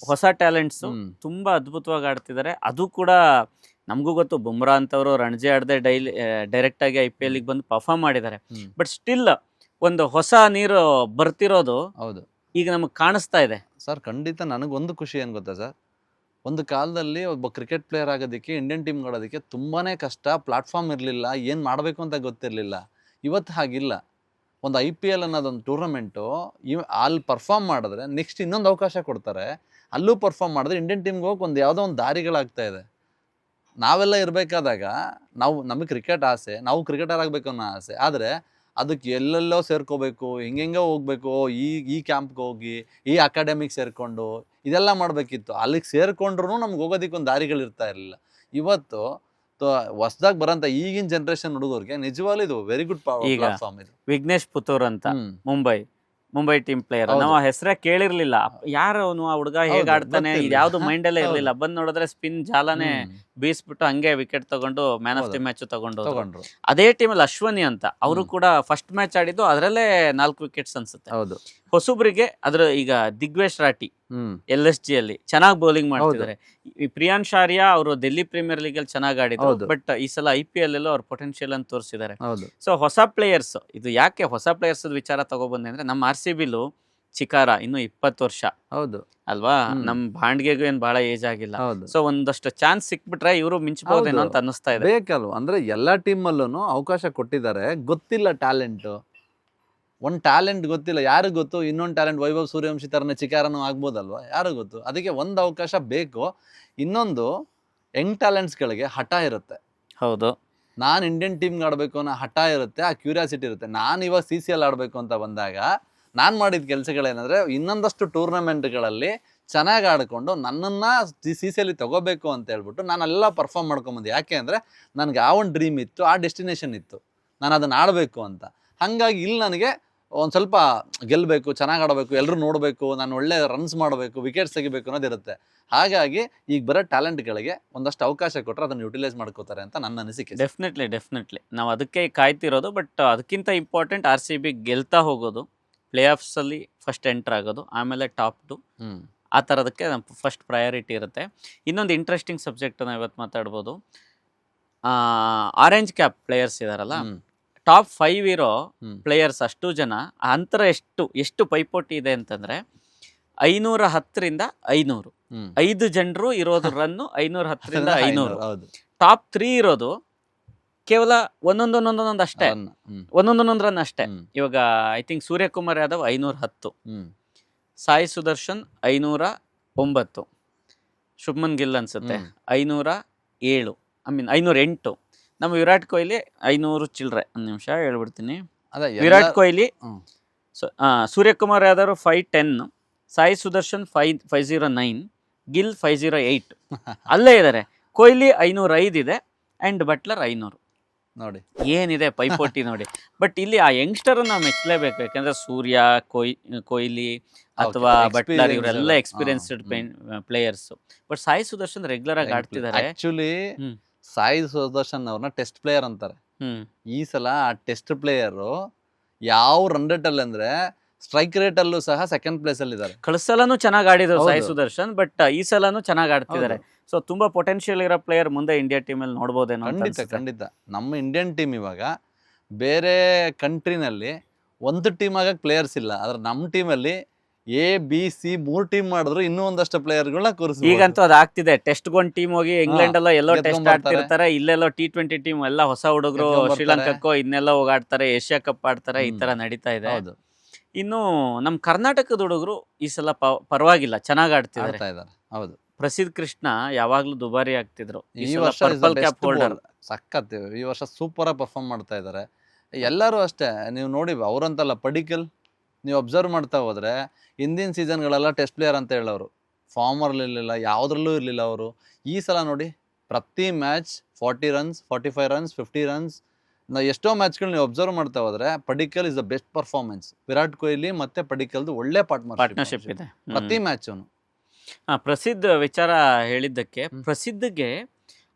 ಟ್ಯಾಲೆಂಟ್ಸ್ ತುಂಬಾ ಅದ್ಭುತವಾಗಿ ಆಡ್ತಿದ್ದಾರೆ. ಅದು ಕೂಡ ನಮಗೂ ಗೊತ್ತು, ಬುಮ್ರಾ ಅಂತವರು ರಣಜಿ ಆಡದೆ ಡೈರೆಕ್ಟ್ ಆಗಿ IPLಗೆ ಬಂದು ಪರ್ಫಾರ್ಮ್ ಮಾಡಿದ್ದಾರೆ. ಬಟ್ ಸ್ಟಿಲ್ ಒಂದು ಹೊಸ ನೀರು ಬರ್ತಿರೋದು ಹೌದು ಈಗ ನಮಗೆ ಕಾಣಿಸ್ತಾ ಇದೆ ಸರ್. ಖಂಡಿತ. ನನಗೊಂದು ಖುಷಿ ಏನು ಗೊತ್ತಾ ಸರ್, ಒಂದು ಕಾಲದಲ್ಲಿ ಒಬ್ಬ ಕ್ರಿಕೆಟ್ ಪ್ಲೇಯರ್ ಆಗೋದಕ್ಕೆ, ಇಂಡಿಯನ್ ಟೀಮ್ ಆಡೋದಕ್ಕೆ ತುಂಬಾ ಕಷ್ಟ, ಪ್ಲಾಟ್ಫಾರ್ಮ್ ಇರಲಿಲ್ಲ, ಏನು ಮಾಡಬೇಕು ಅಂತ ಗೊತ್ತಿರಲಿಲ್ಲ. ಇವತ್ತು ಹಾಗಿಲ್ಲ. ಒಂದು IPL ಅನ್ನೋದೊಂದು ಟೂರ್ನಮೆಂಟು, ಅಲ್ಲಿ ಪರ್ಫಾರ್ಮ್ ಮಾಡಿದ್ರೆ ನೆಕ್ಸ್ಟ್ ಇನ್ನೊಂದು ಅವಕಾಶ ಕೊಡ್ತಾರೆ, ಅಲ್ಲೂ ಪರ್ಫಾರ್ಮ್ ಮಾಡಿದ್ರೆ ಇಂಡಿಯನ್ ಟೀಮ್ಗೆ ಹೋಗಿ ಯಾವುದೋ ಒಂದು ದಾರಿಗಳಾಗ್ತಾ ಇದೆ. ನಾವೆಲ್ಲ ಇರಬೇಕಾದಾಗ ನಮಗೆ ಕ್ರಿಕೆಟ್ ಆಸೆ, ನಾವು ಕ್ರಿಕೆಟರ್ ಆಗಬೇಕು ಅನ್ನೋ ಆಸೆ, ಆದರೆ ಅದಕ್ಕೆ ಎಲ್ಲೆಲ್ಲೋ ಸೇರ್ಕೋಬೇಕು, ಹೆಂಗೆಂಗೋ ಹೋಗ್ಬೇಕು, ಈ ಕ್ಯಾಂಪ್ಗೆ ಹೋಗಿ ಈ ಅಕಾಡೆಮಿಗೆ ಸೇರಿಕೊಂಡು ಇದೆಲ್ಲ ಮಾಡಬೇಕಿತ್ತು. ಅಲ್ಲಿಗೆ ಸೇರಿಕೊಂಡ್ರೂ ನಮ್ಗೆ ಹೋಗೋದಕ್ಕೆ ಒಂದು ದಾರಿಗಳಿರ್ತಾ ಇರಲಿಲ್ಲ. ಇವತ್ತು ಹೊಸದಾಗಿ ಬರೋಂಥ ಈಗಿನ ಜನ್ರೇಷನ್ ಹುಡುಗರಿಗೆ ನಿಜವಾಗ್ಲೂ ಇದು ವೆರಿ ಗುಡ್ ಪ್ಲಾಟ್ಫಾರ್ಮ್. ಇದು ವಿಘ್ನೇಶ್ ಪುತ್ತೂರ್ ಅಂತ, ಮುಂಬೈ ಟೀಮ್ ಪ್ಲೇಯರ್. ನಾವು ಹೆಸರೇ ಕೇಳಿರ್ಲಿಲ್ಲ, ಯಾರು ಅವನು, ಆ ಹುಡುಗ ಹೇಗೆ ಆಡ್ತಾನೆ, ಯಾವ್ದು ಮೈಂಡ್ ಅಲ್ಲೇ ಇರ್ಲಿಲ್ಲ. ಬಂದ್ ನೋಡಿದ್ರೆ ಸ್ಪಿನ್ ಜಾಲನೆ ಬೀಸ್ಬಿಟ್ಟು ಹಂಗೆ ವಿಕೆಟ್ ತಗೊಂಡು ಮ್ಯಾನ್ ಆಫ್ ದಿ ಮ್ಯಾಚ್ ತಗೊಂಡ್ರು. ಅದೇ ಟೀಮಲ್ಲಿ ಅಶ್ವನಿ ಅಂತ, ಅವರು ಕೂಡ ಫಸ್ಟ್ ಮ್ಯಾಚ್ ಆಡಿದ್ದು, ಅದರಲ್ಲೇ 4 ವಿಕೆಟ್ಸ್ ಅನ್ಸುತ್ತೆ. ಹೌದು, ಹೊಸಬ್ರಿಗೆ ಅದ್ರ ಈಗ ದಿಗ್ವೇಶ್ ರಾಠಿ LSG ಅಲ್ಲಿ ಚೆನ್ನಾಗಿ ಬೌಲಿಂಗ್ ಮಾಡ್ತಿದ್ದಾರೆ. ಪ್ರಿಯಾಂಶ್ ಆರ್ಯ ಅವರು ಡೆಲ್ಲಿ ಪ್ರೀಮಿಯರ್ ಲೀಗ್ ಅಲ್ಲಿ ಚೆನ್ನಾಗಿ ಆಡಿದ್ರು, ಬಟ್ ಈ ಸಲ IPL ಅಲ್ಲೂ ಅವ್ರ ಪೊಟೆನ್ಶಿಯಲ್ ಅಂತ ತೋರಿಸಿದ್ದಾರೆ. ಸೊ ಹೊಸ ಪ್ಲೇಯರ್ಸ್, ಇದು ಯಾಕೆ ಹೊಸ ಪ್ಲೇಯರ್ಸ್ ವಿಚಾರ ತಗೊಬಂದೆ ಅಂದ್ರೆ, ನಮ್ಮ RCBಲು ಚಿಕಾರ ಇನ್ನು 20 ವರ್ಷ ಹೌದು ಅಲ್ವಾ, ನಮ್ ಬಾಂಡ್ಗೆಗೂ ಏನ್ ಬಹಳ ಏಜ್ ಆಗಿಲ್ಲ. ಹೌದು ಸೊ ಒಂದಷ್ಟು ಚಾನ್ಸ್ ಸಿಕ್ಬಿಟ್ರೆ ಇವರು ಮಿಂಚ್ಬಹುದೇನೋ ಅಂತ ಅನ್ನಿಸ್ತಾ ಇದೆ. ಬೇಕಲ್ವ, ಅಂದ್ರೆ ಎಲ್ಲಾ ಟೀಮ್ ಅಲ್ಲೂ ಅವಕಾಶ ಕೊಟ್ಟಿದ್ದಾರೆ. ಗೊತ್ತಿಲ್ಲ ಟ್ಯಾಲೆಂಟ್, ಒಂದ್ ಟ್ಯಾಲೆಂಟ್ ಗೊತ್ತಿಲ್ಲ, ಯಾರಿಗ್ ಗೊತ್ತು? ಇನ್ನೊಂದು ಟ್ಯಾಲೆಂಟ್ ವೈಭವ್ ಸೂರ್ಯವಂಶಿ ತರನೇ ಚಿಕಾರನು ಆಗ್ಬೋದಲ್ವಾ, ಯಾರಿಗ್ ಗೊತ್ತು? ಅದಕ್ಕೆ ಒಂದ್ ಅವಕಾಶ ಬೇಕು. ಇನ್ನೊಂದು ಯಂಗ್ ಟ್ಯಾಲೆಂಟ್ಸ್ ಗಳಿಗೆ ಹಠ ಇರುತ್ತೆ. ಹೌದು, ನಾನು ಇಂಡಿಯನ್ ಟೀಮ್ಗೆ ಆಡಬೇಕು ಅನ್ನೋ ಹಠ ಇರುತ್ತೆ, ಆ ಕ್ಯೂರಿಯಾಸಿಟಿ ಇರುತ್ತೆ. ನಾನು ಇವಾಗ CCL ಆಡಬೇಕು ಅಂತ ಬಂದಾಗ ನಾನು ಮಾಡಿದ ಕೆಲಸಗಳೇನಂದ್ರೆ, ಇನ್ನೊಂದಷ್ಟು ಟೂರ್ನಮೆಂಟ್ಗಳಲ್ಲಿ ಚೆನ್ನಾಗಿ ಆಡಿಕೊಂಡು ನನ್ನನ್ನು CCL ತಗೋಬೇಕು ಅಂತ ಹೇಳ್ಬಿಟ್ಟು ನಾನೆಲ್ಲ ಪರ್ಫಾರ್ಮ್ ಮಾಡ್ಕೊಂಬಂದೆ. ಯಾಕೆ ಅಂದರೆ ನನಗೆ ಆ ಒಂದು ಡ್ರೀಮ್ ಇತ್ತು, ಆ ಡೆಸ್ಟಿನೇಷನ್ ಇತ್ತು, ನಾನು ಅದನ್ನು ಆಡಬೇಕು ಅಂತ. ಹಾಗಾಗಿ ಇಲ್ಲಿ ನನಗೆ ಒಂದು ಸ್ವಲ್ಪ ಗೆಲ್ಲಬೇಕು, ಚೆನ್ನಾಗಿ ಆಡಬೇಕು, ಎಲ್ಲರೂ ನೋಡಬೇಕು, ನಾನು ಒಳ್ಳೆ ರನ್ಸ್ ಮಾಡಬೇಕು, ವಿಕೆಟ್ಸ್ ತೆಗಿಬೇಕು ಅನ್ನೋದಿರುತ್ತೆ. ಹಾಗಾಗಿ ಈಗ ಬರೋ ಟ್ಯಾಲೆಂಟ್ಗಳಿಗೆ ಒಂದಷ್ಟು ಅವಕಾಶ ಕೊಟ್ಟರೆ ಅದನ್ನು ಯುಟಿಲೈಸ್ ಮಾಡ್ಕೋತಾರೆ ಅಂತ ನನ್ನ ಅನಿಸಿಕೆ. ಡೆಫಿನೆಟ್ಲಿ ನಾವು ಅದಕ್ಕೆ ಕಾಯ್ತಿರೋದು. ಬಟ್ ಅದಕ್ಕಿಂತ ಇಂಪಾರ್ಟೆಂಟ್ RCB ಗೆಲ್ತಾ ಹೋಗೋದು, ಪ್ಲೇ ಆಫ್ಸಲ್ಲಿ ಫಸ್ಟ್ ಎಂಟರ್ ಆಗೋದು, ಆಮೇಲೆ ಟಾಪ್ 2 ಆ ಥರದಕ್ಕೆ ನಮ್ಮ ಫಸ್ಟ್ ಪ್ರಯಾರಿಟಿ ಇರುತ್ತೆ. ಇನ್ನೊಂದು ಇಂಟ್ರೆಸ್ಟಿಂಗ್ ಸಬ್ಜೆಕ್ಟನ್ನು ಇವತ್ತು ಮಾತಾಡ್ಬೋದು. ಆರೆಂಜ್ ಕ್ಯಾಪ್ ಪ್ಲೇಯರ್ಸ್ ಇದಾರಲ್ಲ, ಟಾಪ್ 5 ಇರೋ ಪ್ಲೇಯರ್ಸ್ ಅಷ್ಟು ಜನ ಅಂತರ ಎಷ್ಟು ಪೈಪೋಟಿ ಇದೆ ಅಂತಂದ್ರೆ 510ರಿಂದ 500, 5 ಜನರು ಇರೋದು ರನ್ನು 510ರಿಂದ 500. ಟಾಪ್ 3 ಇರೋದು ಕೇವಲ ಒಂದೊಂದು ಅಷ್ಟೇ, ಒಂದೊಂದು ರನ್ ಅಷ್ಟೇ. ಇವಾಗ ಐ ಥಿಂಕ್ ಸೂರ್ಯಕುಮಾರ್ ಯಾದವ್ 510, ಸಾಯಿ ಸುದರ್ಶನ್ 509, ಶುಭ್ಮನ್ ಗಿಲ್ ಅನ್ಸುತ್ತೆ 507, 508. ನಮ್ಮ ವಿರಾಟ್ ಕೊಹ್ಲಿ 500 ಚಿಲ್ಲರೆ. ಒಂದು ನಿಮಿಷ ಹೇಳ್ಬಿಡ್ತೀನಿ. ವಿರಾಟ್ ಕೊಹ್ಲಿ, ಸೂರ್ಯಕುಮಾರ್ ಯಾದವ್ 510, ಸಾಯಿ ಸುದರ್ಶನ್ 509, ಗಿಲ್ 508 ಅಲ್ಲೇ ಇದ್ದಾರೆ. ಕೊಹ್ಲಿ 505 ಇದೆ ಅಂಡ್ ಬಟ್ಲರ್ 500. ನೋಡಿ ಏನಿದೆ ಪೈಪೋಟಿ ನೋಡಿ. ಬಟ್ ಇಲ್ಲಿ ಆ ಯಂಗ್ಸ್ಟರ್ ನಾವು ಮೆಚ್ಚಲೇಬೇಕು. ಯಾಕಂದ್ರೆ ಸೂರ್ಯ, ಕೊಹ್ಲಿ ಅಥವಾ ಬಟ್ಲರ್ ಇವರೆಲ್ಲ experienced players. But Sai Sudarshan regular ಆಗಿ ಆಡ್ತಿದ್ದಾರೆ. ಆಕ್ಚುಲಿ ಸಾಯಿ ಸುದರ್ಶನ್ ಅವ್ರನ್ನ ಟೆಸ್ಟ್ ಪ್ಲೇಯರ್ ಅಂತಾರೆ. ಈ ಸಲ ಆ ಟೆಸ್ಟ್ ಪ್ಲೇಯರ್ ಯಾವ ರನ್ ರೇಟ್ ಅಲ್ಲಿ ಅಂದ್ರೆ ಸ್ಟ್ರೈಕ್ ರೇಟ್ ಅಲ್ಲೂ ಸಹ ಸೆಕೆಂಡ್ ಪ್ಲೇಸ್ ಅಲ್ಲಿ ಇದ್ದಾರೆ. ಕಳ್ಸಲೂ ಚೆನ್ನಾಗಿ ಆಡಿದ್ರು ಸಾಯಿ ಸುದರ್ಶನ್, ಬಟ್ ಈ ಸಲನೂ ಚೆನ್ನಾಗಿ ಆಡ್ತಿದ್ದಾರೆ. ಸೊ ತುಂಬಾ ಪೊಟೆನ್ಶಿಯಲ್ ಇರೋ ಪ್ಲೇಯರ್ ಮುಂದೆ ಇಂಡಿಯಾ ಟೀಮ್ ಅಲ್ಲಿ ನೋಡ್ಬೋದೇನೋ. ಖಂಡಿತ ನಮ್ಮ ಇಂಡಿಯನ್ ಟೀಮ್ ಇವಾಗ ಬೇರೆ ಕಂಟ್ರಿನಲ್ಲಿ ಒಂದು ಟೀಮ್ ಆಗಕ್ಕೆ ಪ್ಲೇಯರ್ಸ್ ಇಲ್ಲ, ಆದ್ರೆ ನಮ್ಮ ಟೀಮಲ್ಲಿ A-B-C 3 ಟೀಮ್ ಮಾಡಿದ್ರು ಇನ್ನೂ ಒಂದಷ್ಟು ಪ್ಲೇಯರ್ಗಳನ್ನ ಕೂರಿಸ್ಬೋದು. ಈಗಂತೂ ಅದು ಆಗ್ತಿದೆ. ಟೆಸ್ಟ್ಗೊಂದು ಟೀಮ್ ಹೋಗಿ ಇಂಗ್ಲೆಂಡ್ ಎಲ್ಲೋ ಟೆಸ್ಟ್ ಆಡ್ತಿರ್ತಾರೆ, ಇಲ್ಲೆಲ್ಲೋ T20 ಟೀಮ್ ಎಲ್ಲ ಹೊಸ ಹುಡುಗರು ಶ್ರೀಲಂಕಾಕ್ಕೋ ಇನ್ನೆಲ್ಲ ಹೋಗಾಡ್ತಾರೆ, ಏಷ್ಯಾ ಕಪ್ ಆಡ್ತಾರೆ, ಈ ತರ ನಡೀತಾ ಇದೆ. ಇನ್ನು ನಮ್ಮ ಕರ್ನಾಟಕದ ಹುಡುಗರು ಈ ಸಲ ಪರವಾಗಿಲ್ಲ, ಚೆನ್ನಾಗಿ ಆಡ್ತಿದ್ದಾರೆ. ಹೌದು, ಪ್ರಸಿದ್ಧ ಕೃಷ್ಣ ಯಾವಾಗ್ಲೂ ದುಬಾರಿ ಆಗ್ತಿದ್ರು, ಈ ವರ್ಷ ಪರ್ಪಲ್ ಕ್ಯಾಪ್ ಹೋಲ್ಡರ್ ಸಖತ್. ಈ ವರ್ಷ ಸೂಪರ್ ಆಗಿ ಪರ್ಫಾರ್ಮ್ ಮಾಡ್ತಾ ಇದ್ದಾರೆ ಎಲ್ಲರೂ ಅಷ್ಟೇ. ನೀವು ನೋಡಿ ಅವ್ರಂತಲ್ಲ, ಪಡಿಕಲ್ ನೀವು ಅಬ್ಸರ್ವ್ ಮಾಡ್ತಾ ಹೋದ್ರೆ ಹಿಂದಿನ ಸೀಸನ್ಗಳೆಲ್ಲ ಟೆಸ್ಟ್ ಪ್ಲೇಯರ್ ಅಂತ ಹೇಳೋರು, ಫಾರ್ಮರ್ ಇರಲಿಲ್ಲ, ಯಾವುದ್ರಲ್ಲೂ ಇರಲಿಲ್ಲ ಅವರು. ಈ ಸಲ ನೋಡಿ ಪ್ರತಿ ಮ್ಯಾಚ್ 40 ರನ್ಸ್, 45 ರನ್ಸ್, 50 ರನ್ಸ್. ನಾವು ಎಷ್ಟೋ ಮ್ಯಾಚ್ಗಳು ನೀವು ಅಬ್ಸರ್ವ್ ಮಾಡ್ತಾ ಹೋದ್ರೆ Padikkal is the best performance. Virat Kohli ಮತ್ತೆ ಪಡಿಕಲ್ದು ಒಳ್ಳೆ ಪಾರ್ಟ್ನರ್ಶಿಪ್ ಇದೆ ಪ್ರತಿ ಮ್ಯಾಚ್. ಪ್ರಸಿದ್ಧ ವಿಚಾರ ಹೇಳಿದ್ದಕ್ಕೆ, ಪ್ರಸಿದ್ಧಗೆ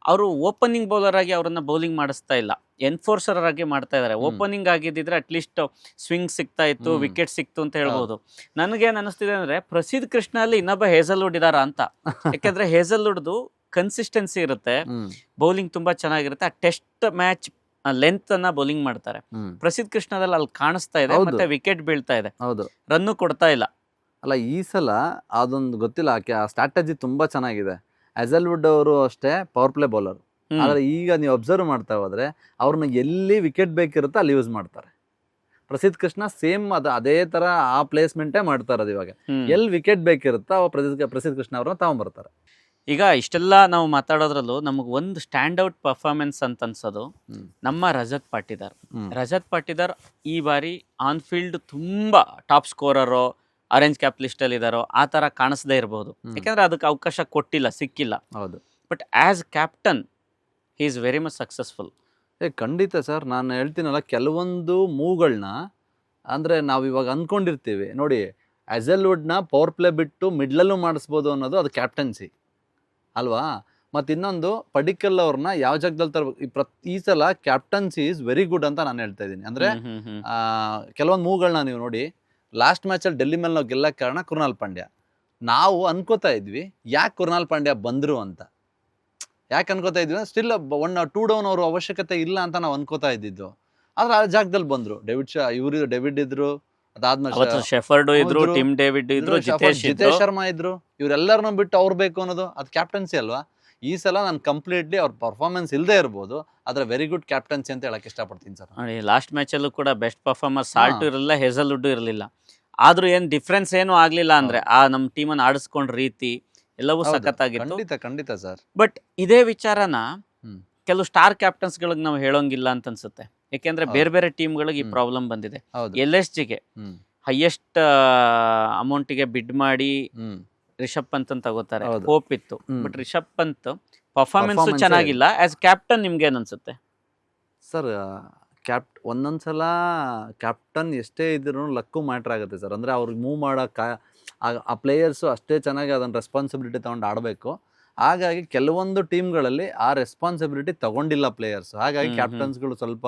ಅವರು ಓಪನಿಂಗ್ ಬೌಲರ್ ಆಗಿ ಅವರನ್ನ ಬೌಲಿಂಗ್ ಮಾಡಿಸ್ತಾ ಇಲ್ಲ, ಎನ್ಫೋರ್ಸರ್ ಆಗಿ ಮಾಡ್ತಾ ಇದ್ದಾರೆ. ಓಪನಿಂಗ್ ಆಗಿದ್ದಿದ್ರೆ ಅಟ್ಲೀಸ್ಟ್ ಸ್ವಿಂಗ್ ಸಿಗ್ತಾ ಇತ್ತು, ವಿಕೆಟ್ ಸಿಕ್ತು ಅಂತ ಹೇಳ್ಬೋದು. ನನಗೇನು ಅನಿಸ್ತಿದೆ ಅಂದ್ರೆ ಪ್ರಸಿದ್ಧ ಕೃಷ್ಣ ಅಲ್ಲಿ ಇನ್ನೊಬ್ಬ ಹೇಸಲ್ವುಡ್ ಇದಾರ ಅಂತ. ಯಾಕಂದ್ರೆ ಹೇಸಲ್ವುಡ್ದು ಕನ್ಸಿಸ್ಟೆನ್ಸಿ ಇರುತ್ತೆ, ಬೌಲಿಂಗ್ ತುಂಬಾ ಚೆನ್ನಾಗಿರುತ್ತೆ. ಆ ಟೆಸ್ಟ್ ಮ್ಯಾಚ್ ಲೆಂತ್ ಅನ್ನ ಬೌಲಿಂಗ್ ಮಾಡ್ತಾರೆ. ಪ್ರಸಿದ್ಧ ಕೃಷ್ಣದಲ್ಲಿ ಅಲ್ಲಿ ಕಾಣಿಸ್ತಾ ಇದೆ, ಮತ್ತೆ ವಿಕೆಟ್ ಬೀಳ್ತಾ ಇದೆ, ರನ್ನು ಕೊಡ್ತಾ ಇಲ್ಲ. ಅಲ್ಲ, ಈ ಸಲ ಅದೊಂದು ಗೊತ್ತಿಲ್ಲ, ಆ ಸ್ಟ್ರಾಟಜಿ ತುಂಬಾ ಚೆನ್ನಾಗಿದೆ. ಹೆಸಲ್ವುಡ್ ಅವರು ಅಷ್ಟೇ ಪವರ್ ಪ್ಲೇ ಬೌಲರ್, ಆದ್ರೆ ಈಗ ನೀವು ಅಬ್ಸರ್ವ್ ಮಾಡ್ತಾ ಹೋದ್ರೆ ಅವ್ರನ್ನ ಎಲ್ಲಿ ವಿಕೆಟ್ ಬೇಕಿರುತ್ತೋ ಅಲ್ಲಿ ಯೂಸ್ ಮಾಡ್ತಾರೆ. ಪ್ರಸಿದ್ಧ ಕೃಷ್ಣ ಸೇಮ್ ಅದೇ ತರ ಆ ಪ್ಲೇಸ್ಮೆಂಟೇ ಮಾಡ್ತಾ ಇರೋದು. ಇವಾಗ ಎಲ್ಲಿ ವಿಕೆಟ್ ಬೇಕಿರುತ್ತೋ ಪ್ರಸಿದ್ಧ ಕೃಷ್ಣ ಅವ್ರನ್ನ ತಗೊಂಡ್ಬರ್ತಾರೆ. ಈಗ ಇಷ್ಟೆಲ್ಲ ನಾವು ಮಾತಾಡೋದ್ರಲ್ಲೂ ನಮಗೆ ಒಂದು ಸ್ಟ್ಯಾಂಡ್ ಔಟ್ ಪರ್ಫಾರ್ಮೆನ್ಸ್ ಅಂತ ಅನ್ಸೋದು ನಮ್ಮ ರಜತ್ ಪಾಟಿದಾರ್ ಈ ಬಾರಿ ಆನ್ ಫೀಲ್ಡ್ ತುಂಬಾ ಟಾಪ್ ಸ್ಕೋರರು, ಆರೆಂಜ್ ಕ್ಯಾಪ್ ಲಿಸ್ಟ್ ಅಲ್ಲಿ ಇದಾರೋ ಆ ತರ ಕಾಣಿಸದೇ ಇರಬಹುದು, ಯಾಕಂದ್ರೆ ಅದಕ್ಕೆ ಅವಕಾಶ ಸಿಕ್ಕಿಲ್ಲ. ಹೌದು, but as captain he is very much successful. ಖಂಡಿತ ಸರ್, ನಾನು ಹೇಳ್ತೀನಲ್ಲ, ಕೆಲವೊಂದು ಮೂವ್ಗಳನ್ನ ಅಂದ್ರೆ ನಾವು ಇವಾಗ ಅನ್ಕೊಂಡಿರ್ತೀವಿ ನೋಡಿ, ಹೆಸಲ್ವುಡ್ನ ಪವರ್ ಪ್ಲೇ ಬಿಟ್ಟು ಮಿಡ್ಲಲ್ಲೂ ಮಾಡಿಸ್ಬೋದು ಅನ್ನೋದು ಅದು ಕ್ಯಾಪ್ಟನ್ಸಿ ಅಲ್ವಾ. ಮತ್ತು ಇನ್ನೊಂದು ಪಡಿಕಲ್ ಅವ್ರನ್ನ ಯಾವ ಜಾಗದಲ್ಲಿ ತರಬೇಕು. ಈ ಸಲ ಕ್ಯಾಪ್ಟನ್ಸಿ ಇಸ್ ವೆರಿ ಗುಡ್ ಅಂತ ನಾನು ಹೇಳ್ತಾ ಇದ್ದೀನಿ. ಅಂದರೆ ಕೆಲವೊಂದು ಮೂವ್ಗಳನ್ನ ನೀವು ನೋಡಿ, ಲಾಸ್ಟ್ ಮ್ಯಾಚಲ್ಲಿ ಡೆಲ್ಲಿ ಮೇಲೆ ನಾವು ಗೆಲ್ಲಕ್ಕೆ ಕಾರಣ ಕೃಣಾಲ್ ಪಾಂಡ್ಯ. ನಾವು ಅನ್ಕೋತಾ ಇದ್ವಿ ಯಾಕೆ ಕೃಣಾಲ್ ಪಾಂಡ್ಯ ಬಂದರು ಅಂತ. ಯಾಕೆ ಅನ್ಕೋತಾ ಇದ್ವಿ ಅಂದ್ರೆ ಸ್ಟಿಲ್ 1-2 ಡೌನ್ ಅವರು ಅವಶ್ಯಕತೆ ಇಲ್ಲ ಅಂತ ನಾವು ಅನ್ಕೋತಾ ಇದ್ದಿದ್ದು. ಆದರೆ ಆ ಜಾಗದಲ್ಲಿ ಬಂದರು. ಡೆವಿಡ್ ಇದ್ರು, ಅದಾದ್ಮೇಲೆ ಅವತ್ತು ಶೆಫರ್ಡ್ ಇದ್ರು, ಹೌದು. ಟಿಮ್ ಡೇವಿಡ್ ಇದ್ರು, ಜಿತೇಶ್ ಇದ್ರು. ಜಿತೇಶ್ ಶರ್ಮಾ ಇದ್ರು. ಇವ್ರೆಲ್ಲರನ್ನೂ ಬಿಟ್ಟು ಅವ್ರು ಬೇಕು ಅನ್ನೋದು ಅದು ಕ್ಯಾಪ್ಟನ್ಸಿ ಅಲ್ವಾ. ಈ ಸಲ ನಾನು ಕಂಪ್ಲೀಟ್ಲಿ ಅವ್ರ ಪರ್ಫಾರ್ಮೆನ್ಸ್ ಇಲ್ಲದೆ ಇರ್ಬೋದು, ಆದ್ರೆ ವೆರಿ ಗುಡ್ ಕ್ಯಾಪ್ಟನ್ಸಿ ಅಂತ ಹೇಳಕ್ ಇಷ್ಟಪಡ್ತೀನಿ ಸರ್. ನೋಡಿ ಲಾಸ್ಟ್ ಮ್ಯಾಚ್ ಅಲ್ಲೂ ಕೂಡ ಬೆಸ್ಟ್ ಪರ್ಫಾರ್ಮರ್ ಸಾಲ್ಟ್ ಇರಲಿಲ್ಲ, ಹೆಸಲ್ವುಡ್ ಇರಲಿಲ್ಲ. ಆದ್ರೂ ಏನ್ ಡಿಫ್ರೆನ್ಸ್ ಏನು ಆಗ್ಲಿಲ್ಲ ಅಂದ್ರೆ ಆ ನಮ್ ಟೀಮನ್ನ ಆಡಿಸ್ಕೊಂಡ್ ರೀತಿ ಎಲ್ಲವೂ ಸಖತ್ತಾಗಿತ್ತು. ಖಂಡಿತ ಖಂಡಿತ ಸರ್. ಬಟ್ ಇದೇ ವಿಚಾರನ ಹ್ಮ್. ಕೆಲವು ಸ್ಟಾರ್ ಕ್ಯಾಪ್ಟನ್ಸ್ ಗಳಿಗೆ ನಾವು ಹೇಳೋಂಗಿಲ್ಲ ಅಂತ ಅನ್ಸುತ್ತೆ. ಯಾಕೆಂದ್ರೆ ಬೇರೆ ಬೇರೆ ಟೀಮ್ಗಳಿಗೆ ಈ ಹ್ಮ್. ಪ್ರಾಬ್ಲಮ್ ಬಂದಿದೆ. ಹೌದು. LSGಗೆ ಹ್ಮ್ ಹೈಯೆಸ್ಟ್ ಅಮೌಂಟಿಗೆ ಬಿಡ್ ಮಾಡಿ ಹ್ಮ್ ರಿಷಬ್ ಪಂತ್ ಅಂತ ತಗೋತಾರೆ, ಹೌದು. ಹೋಪ್ ಇತ್ತು. ಹ್ಮ್. But Rishabh Pant performance Performance ಚೆನ್ನಾಗಿಲ್ಲ. ಆಸ್ ಕ್ಯಾಪ್ಟನ್ ನಿಮ್ಗೆ ಏನ್ ಅನ್ಸುತ್ತೆ? ಸರ್ ಒಂದೊಂದ್ಸಲ ಕ್ಯಾಪ್ಟನ್ ಎಷ್ಟೇ ಇದ್ರೂ ಲಕ್ಕು ಮ್ಯಾಟ್ರ್ ಆಗುತ್ತೆ ಸರ್. ಅಂದರೆ ಅವ್ರಿಗೆ ಮೂವ್ ಮಾಡೋಕೆ ಆ ಪ್ಲೇಯರ್ಸು ಅಷ್ಟೇ ಚೆನ್ನಾಗಿ ಅದನ್ನು ರೆಸ್ಪಾನ್ಸಿಬಿಲಿಟಿ ತೊಗೊಂಡು ಆಡಬೇಕು. ಹಾಗಾಗಿ ಕೆಲವೊಂದು ಟೀಮ್ಗಳಲ್ಲಿ ಆ ರೆಸ್ಪಾನ್ಸಿಬಿಲಿಟಿ ತಗೊಂಡಿಲ್ಲ ಪ್ಲೇಯರ್ಸ್. ಹಾಗಾಗಿ ಕ್ಯಾಪ್ಟನ್ಸ್ಗಳು ಸ್ವಲ್ಪ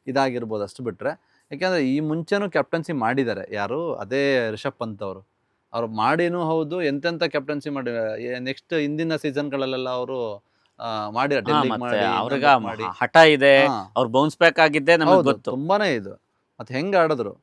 ಇದಾಗಿರ್ಬೋದು ಅಷ್ಟು ಬಿಟ್ಟರೆ. ಯಾಕೆಂದರೆ ಈ ಮುಂಚೆನೂ ಕ್ಯಾಪ್ಟನ್ಸಿ ಮಾಡಿದ್ದಾರೆ. ಯಾರು ಅದೇ ರಿಷಬ್ ಪಂತ್ ಅವ್ರು ಮಾಡಿನೂ ಹೌದು. ಎಂತೆಂಥ ಕ್ಯಾಪ್ಟನ್ಸಿ ಮಾಡಿ ನೆಕ್ಸ್ಟ್ ಹಿಂದಿನ ಸೀಸನ್ಗಳಲ್ಲೆಲ್ಲ ಅವರು ಮಾಡಿದ್ದಾರೆ. ಡೆಲ್ಲಿಗೆ ಮಾಡಿ, ಅವ್ರಿಗ ಇನ್ನೊಂದಕ್ಕೆ ಮಾಡಿ. ಹಠ ಇದೆ, ಹಾ. ಅವ್ರು ಬೌನ್ಸ್ ಬ್ಯಾಕ್ ಆಗಿದ್ದೆ ನಮಗೆ ಹೌದು, ಗೊತ್ತು. ತುಂಬಾನೇ ಇದು ಮತ್ತೆ ಹೆಂಗೆ ಆಡಿದ್ರು.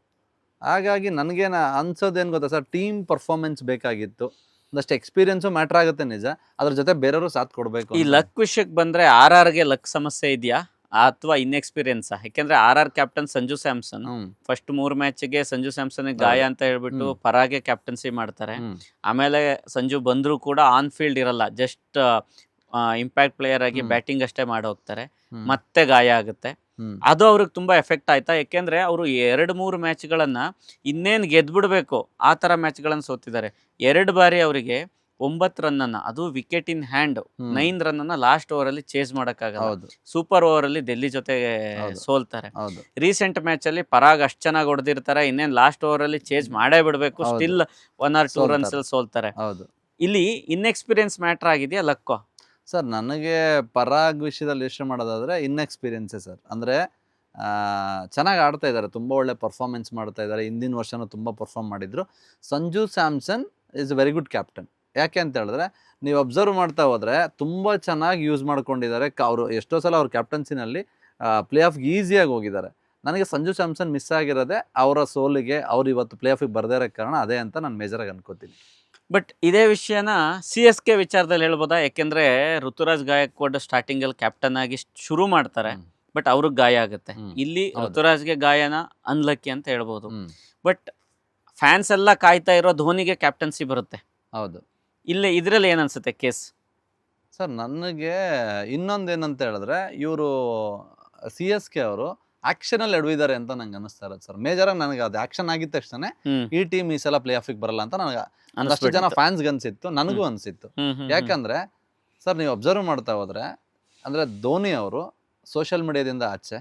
ಹಾಗಾಗಿ ನನಗೇನು ಅನ್ಸೋದೇನು ಗೊತ್ತಾ ಸರ್, ಟೀಮ್ ಪರ್ಫಾರ್ಮೆನ್ಸ್ ಬೇಕಾಗಿತ್ತು. ಒಂದಷ್ಟು ಎಕ್ಸ್ಪೀರಿಯನ್ಸು ಮ್ಯಾಟ್ರ್ ಆಗುತ್ತೆ ನಿಜ, ಅದ್ರ ಜೊತೆ ಬೇರೆಯವರು ಸಾಥ್ ಕೊಡಬೇಕು. ಈ ಲಕ್ ವಿಷಯಕ್ಕೆ ಬಂದ್ರೆ RRಗೆ ಲಕ್ ಸಮಸ್ಯೆ ಇದೆಯಾ ಅಥವಾ ಇನ್ಎಕ್ಸ್ಪೀರಿಯನ್ಸ್? ಯಾಕೆಂದ್ರೆ RR captain Sanju Samson first 3 ಮ್ಯಾಚ್ಗೆ ಸಂಜು ಸ್ಯಾಮ್ಸನ್ ಗಾಯ ಅಂತ ಹೇಳ್ಬಿಟ್ಟು ಪರಾಗೆ ಕ್ಯಾಪ್ಟನ್ಸಿ ಮಾಡ್ತಾರೆ. ಆಮೇಲೆ ಸಂಜು ಬಂದ್ರು ಕೂಡ ಆನ್ ಫೀಲ್ಡ್ ಇರಲ್ಲ, ಜಸ್ಟ್ ಇಂಪ್ಯಾಕ್ಟ್ ಪ್ಲೇಯರ್ ಆಗಿ ಬ್ಯಾಟಿಂಗ್ ಅಷ್ಟೇ ಮಾಡಿ ಹೋಗ್ತಾರೆ. ಮತ್ತೆ ಗಾಯ ಆಗುತ್ತೆ. ಅದು ಅವ್ರಿಗೆ ತುಂಬಾ ಎಫೆಕ್ಟ್ ಆಯ್ತಾ? ಯಾಕೆಂದ್ರೆ ಅವರು 2-3 ಮ್ಯಾಚ್ಗಳನ್ನ ಇನ್ನೇನು ಗೆದ್ಬಿಡ್ಬೇಕು ಆ ತರ ಮ್ಯಾಚ್ಗಳನ್ನ ಸೋತಿದ್ದಾರೆ. 2 ಬಾರಿ ಅವರಿಗೆ 9 ರನ್ ಅದು wicket in hand 9 run last over ಅಲ್ಲಿ ಚೇಸ್ ಮಾಡಕ್ಕಾಗಲ್ಲ. ಸೂಪರ್ ಓವರ್ ಅಲ್ಲಿ ಡೆಲ್ಲಿ ಜೊತೆ ಸೋಲ್ತಾರೆ. ರೀಸೆಂಟ್ ಮ್ಯಾಚ್ ಅಲ್ಲಿ ಪರಾಗ್ ಅಷ್ಟ್ ಚೆನ್ನಾಗಿ ಹೊಡೆದಿರ್ತಾರೆ, ಇನ್ನೇನ್ ಲಾಸ್ಟ್ ಓವರ್ ಅಲ್ಲಿ ಚೇಸ್ ಮಾಡೇ ಬಿಡ್ಬೇಕು, ಸ್ಟಿಲ್ 1 or 2 ರನ್ಸ್ ಅಲ್ಲಿ ಸೋಲ್ತಾರೆ. ಇಲ್ಲಿ ಇನ್ಎಕ್ಸ್ಪೀರಿಯನ್ಸ್ ಮ್ಯಾಟರ್ ಆಗಿದೆಯಾ ಲಕ್ಕೋ? ಸರ್ ನನಗೆ ಪರಾಗ್ ವಿಷಯದಲ್ಲಿ ಯೋಚನೆ ಮಾಡೋದಾದ್ರೆ ಇನ್ಎಕ್ಸ್ಪೀರಿಯನ್ಸೇ ಸರ್. ಅಂದರೆ ಚೆನ್ನಾಗಿ ಆಡ್ತಾ ಇದ್ದಾರೆ, ತುಂಬ ಒಳ್ಳೆ ಪರ್ಫಾರ್ಮೆನ್ಸ್ ಮಾಡ್ತಾ ಇದ್ದಾರೆ. ಹಿಂದಿನ ವರ್ಷನೂ ತುಂಬ ಪರ್ಫಾರ್ಮ್ ಮಾಡಿದ್ರು. Sanju Samson is a very good captain. ಯಾಕೆ ಅಂತ ಹೇಳಿದ್ರೆ ನೀವು ಅಬ್ಸರ್ವ್ ಮಾಡ್ತಾ ಹೋದರೆ ತುಂಬ ಚೆನ್ನಾಗಿ ಯೂಸ್ ಮಾಡ್ಕೊಂಡಿದ್ದಾರೆ. ಅವರು ಎಷ್ಟೋ ಸಲ ಅವ್ರ ಕ್ಯಾಪ್ಟನ್ಸಿನಲ್ಲಿ ಪ್ಲೇ ಆಫ್ಗೆ ಈಸಿಯಾಗಿ ಹೋಗಿದ್ದಾರೆ. ನನಗೆ ಸಂಜು ಸ್ಯಾಮ್ಸನ್ ಮಿಸ್ ಆಗಿರೋದೆ ಅವರ ಸೋಲಿಗೆ, ಅವ್ರು ಇವತ್ತು ಪ್ಲೇ ಆಫಿಗೆ ಬರದೇ ಇರೋ ಕಾರಣ ಅದೇ ಅಂತ ನಾನು ಮೇಜರಾಗಿ ಅನ್ಕೋತೀನಿ. ಬಟ್ ಇದೇ ವಿಷಯನ CSK ವಿಚಾರದಲ್ಲಿ ಹೇಳ್ಬೋದಾ? ಯಾಕೆಂದ್ರೆ ಋತುರಾಜ್ ಗಾಯಕ್ವಾಡ್ ಸ್ಟಾರ್ಟಿಂಗ್ ಅಲ್ಲಿ ಕ್ಯಾಪ್ಟನ್ ಆಗಿ ಶುರು ಮಾಡ್ತಾರೆ, ಬಟ್ ಅವ್ರಿಗೆ ಗಾಯ ಆಗುತ್ತೆ. ಇಲ್ಲಿ ಋತುರಾಜ್ಗೆ ಗಾಯನ ಅನ್ಲಕ್ಕಿ ಅಂತ ಹೇಳ್ಬೋದು. ಬಟ್ ಫ್ಯಾನ್ಸ್ ಎಲ್ಲ ಕಾಯ್ತಾ ಇರೋ ಧೋನಿಗೆ ಕ್ಯಾಪ್ಟನ್ಸಿ ಬರುತ್ತೆ. ಹೌದು. ಇದ್ರಲ್ಲಿ ಏನ್ ಅನ್ಸುತ್ತೆ ಕೇಸ್? ಸರ್ ನನಗೆ ಇನ್ನೊಂದೇನಂತ ಹೇಳಿದ್ರೆ ಇವರು CSK ಅವರು ಆಕ್ಷನಲ್ಲಿ ಎಡವಿದ್ದಾರೆ ಅಂತ ನಂಗೆ ಅನಿಸ್ತಾ ಇರೋದು ಸರ್. ಮೇಜರಾಗಿ ನನಗೆ ಅದು ಆಕ್ಷನ್ ಆಗಿದ ತಕ್ಷಣ ಈ ಟೀಮ್ ಈ ಸಲ ಪ್ಲೇ ಆಫಿಗೆ ಬರಲ್ಲ ಅಂತ ನನಗೆ ಅಷ್ಟು ಜನ ಫ್ಯಾನ್ಸ್ಗೆ ಅನ್ಸಿತ್ತು, ನನಗೂ ಅನ್ಸಿತ್ತು. ಯಾಕಂದ್ರೆ ಸರ್ ನೀವು ಅಬ್ಸರ್ವ್ ಮಾಡ್ತಾ ಹೋದ್ರೆ ಅಂದ್ರೆ ಧೋನಿ ಅವರು ಸೋಷಿಯಲ್ ಮೀಡಿಯಾದಿಂದ ಆಚೆ,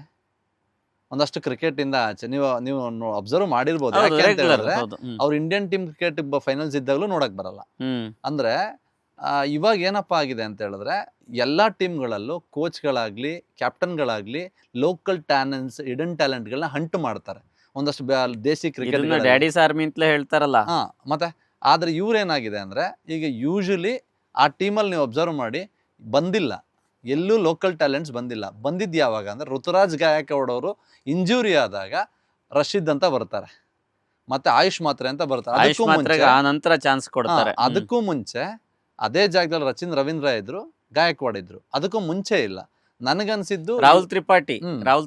ಒಂದಷ್ಟು ಕ್ರಿಕೆಟ್ ಇಂದ ಆಚೆ ನೀವು ಅಬ್ಸರ್ವ್ ಮಾಡಿರ್ಬೋದು. ಯಾಕೆ ಅಂತ ಹೇಳಿದ್ರೆ ಅವ್ರು ಇಂಡಿಯನ್ ಟೀಮ್ ಕ್ರಿಕೆಟ್ ಫೈನಲ್ಸ್ ಇದ್ದಾಗಲೂ ನೋಡಕ್ ಬರಲ್ಲ. ಅಂದ್ರೆ ಇವಾಗ ಏನಪ್ಪ ಆಗಿದೆ ಅಂತ ಹೇಳಿದ್ರೆ ಎಲ್ಲ ಟೀಮ್ಗಳಲ್ಲೂ ಕೋಚ್ಗಳಾಗ್ಲಿ ಕ್ಯಾಪ್ಟನ್ಗಳಾಗ್ಲಿ ಲೋಕಲ್ ಟ್ಯಾಲೆಂಟ್ಸ್, ಹಿಡನ್ ಟ್ಯಾಲೆಂಟ್ಗಳನ್ನ ಹಂಟ್ ಮಾಡ್ತಾರೆ. ಒಂದಷ್ಟು ದೇಸಿ ಕ್ರಿಕೆಟ್ ಡ್ಯಾಡೀಸ್ ಆರ್ಮಿ ಅಂತಲೇ ಹೇಳ್ತಾರಲ್ಲ. ಮತ್ತೆ ಆದ್ರೆ ಇವ್ರೇನಾಗಿದೆ ಅಂದ್ರೆ ಈಗ ಯೂಶಲಿ ಆ ಟೀಮಲ್ಲಿ ನೀವು ಅಬ್ಸರ್ವ್ ಮಾಡಿ ಬಂದಿಲ್ಲ, ಎಲ್ಲೂ ಲೋಕಲ್ ಟ್ಯಾಲೆಂಟ್ಸ್ ಬಂದಿದ್ದು ಯಾವಾಗ ಅಂದ್ರೆ ಋತುರಾಜ್ ಗಾಯಕ್ವಾಡ್ ಅವರು ಇಂಜುರಿ ಆದಾಗ ರಶೀದ್ ಅಂತ ಬರ್ತಾರೆ, ಮತ್ತೆ ಆಯುಷ್ ಮಾತ್ರೆ ಅಂತ ಬರ್ತಾರೆ. ಅದಕ್ಕೂ ಮುಂಚೆ ಅದೇ ಜಾಗದಲ್ಲಿ ರವೀಂದ್ರ ಇದ್ರು, ಗಾಯಕ್ವಾಡ್ ಇದ್ರು. ಅದಕ್ಕೂ ಮುಂಚೆ ಇಲ್ಲ. ನನಗನ್ಸಿದ್ದು ರಾಹುಲ್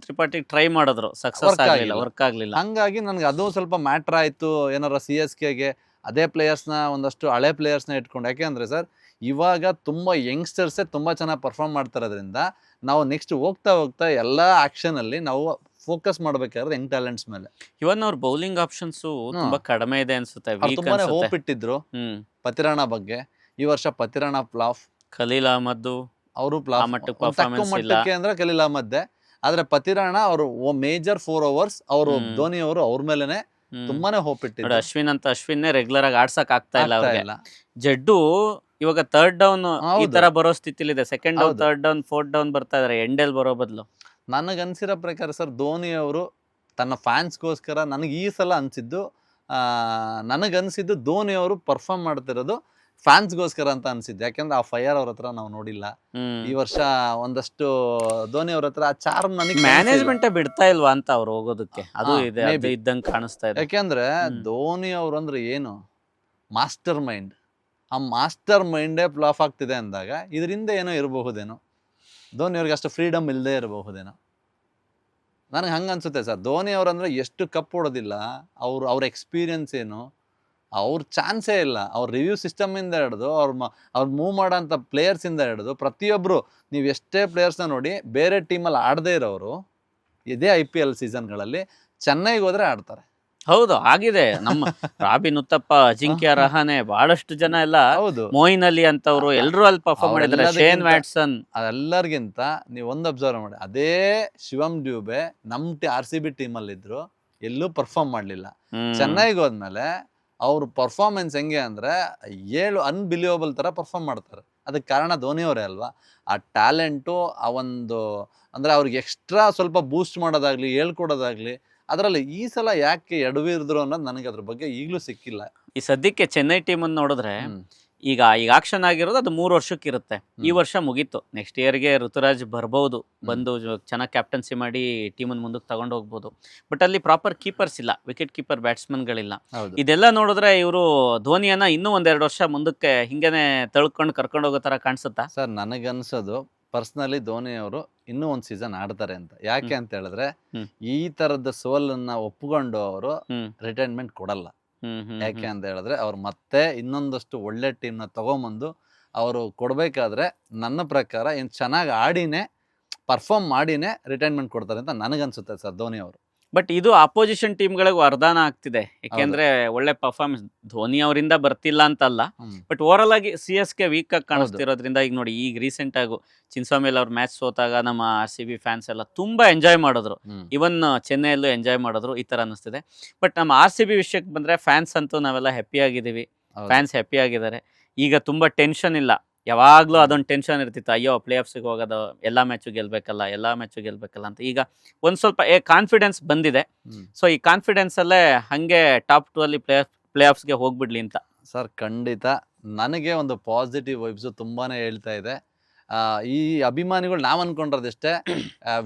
ತ್ರಿಪಾಠಿ ಟ್ರೈ ಮಾಡಿದ್ರು, ಸಕ್ಸಸ್ ಆಗಲಿಲ್ಲ, ವರ್ಕ್ ಆಗ್ಲಿಲ್ಲ. ಹಂಗಾಗಿ ನನಗೆ ಅದು ಸ್ವಲ್ಪ ಮ್ಯಾಟ್ರ್ ಆಯ್ತು. ಏನಾರ CSKಗೆ ಅದೇ ಪ್ಲೇಯರ್ಸ್ನ, ಒಂದಷ್ಟು ಹಳೆ ಪ್ಲೇಯರ್ಸ್ನ ಇಟ್ಕೊಂಡು. ಯಾಕೆಂದ್ರೆ ಸರ್ ಇವಾಗ ತುಂಬಾ ಯಂಗ್ಸ್ಟರ್ಸೇ ತುಂಬಾ ಚೆನ್ನಾಗಿ ಪರ್ಫಾರ್ಮ್ ಮಾಡ್ತಾರೋದ್ರಿಂದ ನಾವು ನೆಕ್ಸ್ಟ್ ಹೋಗ್ತಾ ಎಲ್ಲ ಆಕ್ಷನ್ ಅಲ್ಲಿ ನಾವು ಫೋಕಸ್ ಮಾಡ್ಬೇಕಾದ್ರೆ ಯಂಗ್ ಟ್ಯಾಲೆಂಟ್ಸ್ ಮೇಲೆ. ಇವನ್ ಅವ್ರ ಬೌಲಿಂಗ್ ಆಪ್ಷನ್ಸ್ ತುಂಬಾ ಕಡಿಮೆ ಇದೆ ಅನ್ಸುತ್ತೆ. ತುಂಬಾನೇ ಹೋಪ್ ಇಟ್ಟಿದ್ರು ಪತಿರಾಣ ಬಗ್ಗೆ. ಈ ವರ್ಷ ಪತಿರಾಣ ಫ್ಲಾಪ್, ಖಲೀಲ್ ಅಹ್ಮದ್ ಅವರು ಫ್ಲಾಪ್ ಮಟ್ಟಕ್ಕೆ ಅಂದ್ರೆ ಖಲೀಲ್ ಅಹ್ಮದ್. ಆದ್ರೆ ಪತಿರಾಣ ಅವರು ಮೇಜರ್ 4 overs ಅವರು ಧೋನಿ ಅವರು ಅವ್ರ ಮೇಲೆನೆ ತುಂಬಾನೇ ಹೋಪ್ ಇಟ್ಟಿದ್ರು. ಅಶ್ವಿನ್ ರೆಗ್ಯುಲರ್ ಆಗಿ ಆಡ್ಸಕ್ ಆಗ್ತಾ ಇಲ್ಲ ಅವ್ರಿಗೆ. ಜಡ್ಡು ಇವಾಗ 3rd ಡೌನ್ ಈ ತರ ಬರೋ ಸ್ಥಿತಿಲಿ ಇದೆ. 2nd down, 3rd down, 4th down ಬರ್ತಾ ಇದಾರೆ ಎಂಡೆಲ್ ಬರೋ ಬದಲು. ನನಗನ್ಸಿರೋ ಪ್ರಕಾರ ಸರ್ ಧೋನಿ ಅವರು ತನ್ನ ಫ್ಯಾನ್ಸ್ಗೋಸ್ಕರ ನನಗೆ ಈ ಸಲ ಅನ್ಸಿದ್ದು, ನನಗನ್ಸಿದ್ದು ಧೋನಿ ಅವರು ಪರ್ಫಾರ್ಮ್ ಮಾಡ್ತಿರೋದು ಫ್ಯಾನ್ಸ್ಗೋಸ್ಕರ ಅಂತ ಅನ್ಸಿದ್ದು. ಯಾಕೆಂದ್ರೆ ಆ ಫೈರ್ ಅವ್ರ ಹತ್ರ ನಾವು ನೋಡಿಲ್ಲ. ಈ ವರ್ಷ ಒಂದಷ್ಟು ಧೋನಿ ಅವ್ರ ಹತ್ರ ಆ ಚಾರ್ಮ್ ನನಗೆ ಮ್ಯಾನೇಜ್ಮೆಂಟ್ ಬಿಡ್ತಾ ಇಲ್ವಾ ಅಂತ ಅವ್ರು ಹೋಗೋದಕ್ಕೆ, ಅದು ಇದೆ, ಅದು ಇದ್ದಂಗೆ ಕಾಣಿಸ್ತಾ ಇದೆ. ಯಾಕೆಂದ್ರೆ ಧೋನಿ ಅವ್ರು ಅಂದ್ರೆ ಏನು ಮಾಸ್ಟರ್ ಮೈಂಡ್, ಆ ಮಾಸ್ಟರ್ ಮೈಂಡೇ ಫ್ಲಾಪ್ ಆಗ್ತಿದೆ ಅಂದಾಗ ಇದರಿಂದ ಏನೋ ಇರಬಹುದೇನೋ, ಧೋನಿ ಅವ್ರಿಗೆ ಅಷ್ಟು ಫ್ರೀಡಮ್ ಇಲ್ಲದೆ ಇರಬಹುದೇನೋ, ನನಗೆ ಹಂಗೆ ಅನ್ಸುತ್ತೆ ಸರ್. ಧೋನಿ ಅವ್ರಂದ್ರೆ ಎಷ್ಟು ಕಪ್ ಹೊಡೋದಿಲ್ಲ, ಅವ್ರ ಎಕ್ಸ್ಪೀರಿಯನ್ಸ್ ಏನು, ಅವ್ರ ಚಾನ್ಸೇ ಇಲ್ಲ. ಅವ್ರ ರಿವ್ಯೂ ಸಿಸ್ಟಮಿಂದ ಹಿಡಿದು ಅವ್ರು ಮೂವ್ ಮಾಡೋಂಥ ಪ್ಲೇಯರ್ಸಿಂದ ಹಿಡಿದು ಪ್ರತಿಯೊಬ್ಬರು, ನೀವು ಎಷ್ಟೇ ಪ್ಲೇಯರ್ಸ್ನ ನೋಡಿ, ಬೇರೆ ಟೀಮಲ್ಲಿ ಆಡದೇ ಇರೋರು ಇದೇ IPL ಸೀಸನ್ಗಳಲ್ಲಿ ಚೆನ್ನೈಗೆ ಹೋದ್ರೆ ಆಡ್ತಾರೆ. ಹೌದು, ಆಗಿದೆ. ನಮ್ಮ ರಾಬಿನ್ ಉತ್ತಪ್ಪ, ಅಜಿಂಕ್ಯ ರಹಾನೆ, ಬಹಳಷ್ಟು ಜನ ಎಲ್ಲ, ಹೌದು, ಮೊಯಿನ್ ಅಲಿ ಅಂತವ್ರು ಎಲ್ಲರೂ ಅಲ್ಲಿ ಪರ್ಫಾರ್ಮ್ ಮಾಡಿದ್ದಾರೆ. ಶೇನ್ ವ್ಯಾಟ್ಸನ್, ಅದೆಲ್ಲರಿಗಿಂತ ನೀವು ಒಂದು ಅಬ್ಸರ್ವ್ ಮಾಡಿ, ಅದೇ ಶಿವಮ್ ಡ್ಯೂಬೆ ನಮ್ಮ RCB ಟೀಮಲ್ಲಿ ಇದ್ರು, ಎಲ್ಲೂ ಪರ್ಫಾರ್ಮ್ ಮಾಡಲಿಲ್ಲ. ಚೆನ್ನೈಗೆ ಹೋದ್ಮೇಲೆ ಅವ್ರ ಪರ್ಫಾರ್ಮೆನ್ಸ್ ಹೆಂಗೆ ಅಂದ್ರೆ ಅನ್ಬಿಲಿಯಬಲ್ ತರ ಪರ್ಫಾರ್ಮ್ ಮಾಡ್ತಾರೆ. ಅದಕ್ಕೆ ಕಾರಣ ಧೋನಿ ಅವರೇ ಅಲ್ವಾ. ಆ ಟ್ಯಾಲೆಂಟು, ಆ ಒಂದು ಅಂದ್ರೆ ಅವ್ರಿಗೆ ಎಕ್ಸ್ಟ್ರಾ ಸ್ವಲ್ಪ ಬೂಸ್ಟ್ ಮಾಡೋದಾಗ್ಲಿ, ಹೇಳ್ಕೊಡೋದಾಗ್ಲಿ, ಅದರಲ್ಲಿ ಈ ಸಲ ಯಾಕೆ ಎಡವಿದ್ರು ಅನ್ನೋದು ನನಗೆ ಅದ್ರ ಬಗ್ಗೆ ಈಗಲೂ ಸಿಕ್ಕಿಲ್ಲ. ಈ ಸದ್ಯಕ್ಕೆ ಚೆನ್ನೈ ಟೀಮ್ ಅನ್ನು ನೋಡಿದ್ರೆ ಈಗ ಆಕ್ಷನ್ ಆಗಿರೋದು ಅದು 3 ವರ್ಷಕ್ಕೆ ಇರುತ್ತೆ. ಈ ವರ್ಷ ಮುಗೀತು, ನೆಕ್ಸ್ಟ್ ಇಯರ್ಗೆ ಋತುರಾಜ್ ಬರ್ಬೋದು, ಬಂದು ಚೆನ್ನಾಗಿ ಕ್ಯಾಪ್ಟನ್ಸಿ ಮಾಡಿ ಟೀಮನ್ನು ಮುಂದಕ್ಕೆ ತಗೊಂಡು ಹೋಗ್ಬೋದು. ಬಟ್ ಅಲ್ಲಿ ಪ್ರಾಪರ್ ಕೀಪರ್ಸ್ ಇಲ್ಲ, ವಿಕೆಟ್ ಕೀಪರ್ ಬ್ಯಾಟ್ಸ್ಮನ್ಗಳಿಲ್ಲ. ಇದೆಲ್ಲ ನೋಡಿದ್ರೆ ಇವರು ಧೋನಿಯನ್ನ ಇನ್ನೂ 1-2 ವರ್ಷ ಮುಂದಕ್ಕೆ ಹಿಂಗೇನೆ ತಳ್ಕೊಂಡು ಕರ್ಕೊಂಡು ಹೋಗೋ ತರ ಕಾಣಿಸುತ್ತಾ ಸರ್? ನನಗನ್ಸೋದು ಪರ್ಸ್ನಲಿ ಧೋನಿ ಅವರು ಇನ್ನೂ ಒಂದು ಸೀಸನ್ ಆಡ್ತಾರೆ ಅಂತ. ಯಾಕೆ ಅಂತ ಹೇಳಿದ್ರೆ ಈ ತರದ ಸೋಲನ್ನ ಒಪ್ಕೊಂಡು ಅವರು ರಿಟೈರ್ಮೆಂಟ್ ಕೊಡಲ್ಲ. ಯಾಕೆ ಅಂತ ಹೇಳಿದ್ರೆ ಅವ್ರು ಮತ್ತೆ ಇನ್ನೊಂದಷ್ಟು ಒಳ್ಳೆ ಟೀಮ್ನ ತಗೊಂಬಂದು ಅವರು ಕೊಡ್ಬೇಕಾದ್ರೆ ನನ್ನ ಪ್ರಕಾರ ಏನು ಚೆನ್ನಾಗಿ ಆಡಿನೇ ಪರ್ಫಾರ್ಮ್ ಮಾಡಿನೇ ರಿಟೈರ್ಮೆಂಟ್ ಕೊಡ್ತಾರೆ ಅಂತ ನನಗನ್ಸುತ್ತೆ ಸರ್ ಧೋನಿ ಅವರು. ಬಟ್ ಇದು ಅಪೋಸಿಷನ್ ಟೀಮ್ಗಳಿಗೂ ವರದಾನ ಆಗ್ತಿದೆ. ಯಾಕೆಂದ್ರೆ ಒಳ್ಳೆ ಪರ್ಫಾರ್ಮೆನ್ಸ್ ಧೋನಿ ಅವರಿಂದ ಬರ್ತಿಲ್ಲ ಅಂತಲ್ಲ, ಬಟ್ ಓವರ್ ಆಗಿ CSK ವೀಕ್ ಆಗಿ ಕಾಣಿಸ್ತಿರೋದ್ರಿಂದ ಈಗ ನೋಡಿ, ಈಗ ರೀಸೆಂಟ್ ಆಗು ಚಿನ್ಸ್ವಾಮಿಲ್ ಅವ್ರ ಮ್ಯಾಚ್ ಸೋತಾಗ ನಮ್ಮ RCB ಫ್ಯಾನ್ಸ್ ಎಲ್ಲ ತುಂಬಾ ಎಂಜಾಯ್ ಮಾಡಿದ್ರು. ಇವನ್ ಚೆನ್ನೈಯಲ್ಲೂ ಎಂಜಾಯ್ ಮಾಡಿದ್ರು. ಈ ತರ ಅನಿಸ್ತಿದೆ. ಬಟ್ ನಮ್ಮ RCB ವಿಷಯಕ್ಕೆ ಬಂದ್ರೆ ಫ್ಯಾನ್ಸ್ ಅಂತೂ ನಾವೆಲ್ಲ ಹ್ಯಾಪಿ ಆಗಿದ್ದೀವಿ, ಫ್ಯಾನ್ಸ್ ಹ್ಯಾಪಿ ಆಗಿದ್ದಾರೆ. ಈಗ ತುಂಬಾ ಟೆನ್ಷನ್ ಇಲ್ಲ. ಯಾವಾಗ್ಲೂ ಅದೊಂದು ಟೆನ್ಷನ್ ಇರ್ತಿತ್ತು, ಅಯ್ಯೋ ಪ್ಲೇ ಆಫ್ಸ್ಗೆ ಹೋಗೋದು, ಎಲ್ಲಾ ಮ್ಯಾಚು ಗೆಲ್ಬೇಕಲ್ಲ ಅಂತ. ಈಗ ಒಂದ್ ಸ್ವಲ್ಪ ಕಾನ್ಫಿಡೆನ್ಸ್ ಬಂದಿದೆ. ಸೊ ಈ ಕಾನ್ಫಿಡೆನ್ಸ್ ಅಲ್ಲೇ ಹಂಗೆ ಟಾಪ್ 2 ಅಲ್ಲಿ ಪ್ಲೇ ಆಫ್ಸ್ಗೆ ಹೋಗ್ಬಿಡ್ಲಿ ಅಂತ. ಸರ್ ಖಂಡಿತ ನನಗೆ ಒಂದು ಪಾಸಿಟಿವ್ ವೈಬ್ಸ್ ತುಂಬಾನೇ ಹೇಳ್ತಾ ಇದೆ. ಈ ಅಭಿಮಾನಿಗಳು ನಾವು ಅನ್ಕೊಂಡಿರೋದಷ್ಟೇ,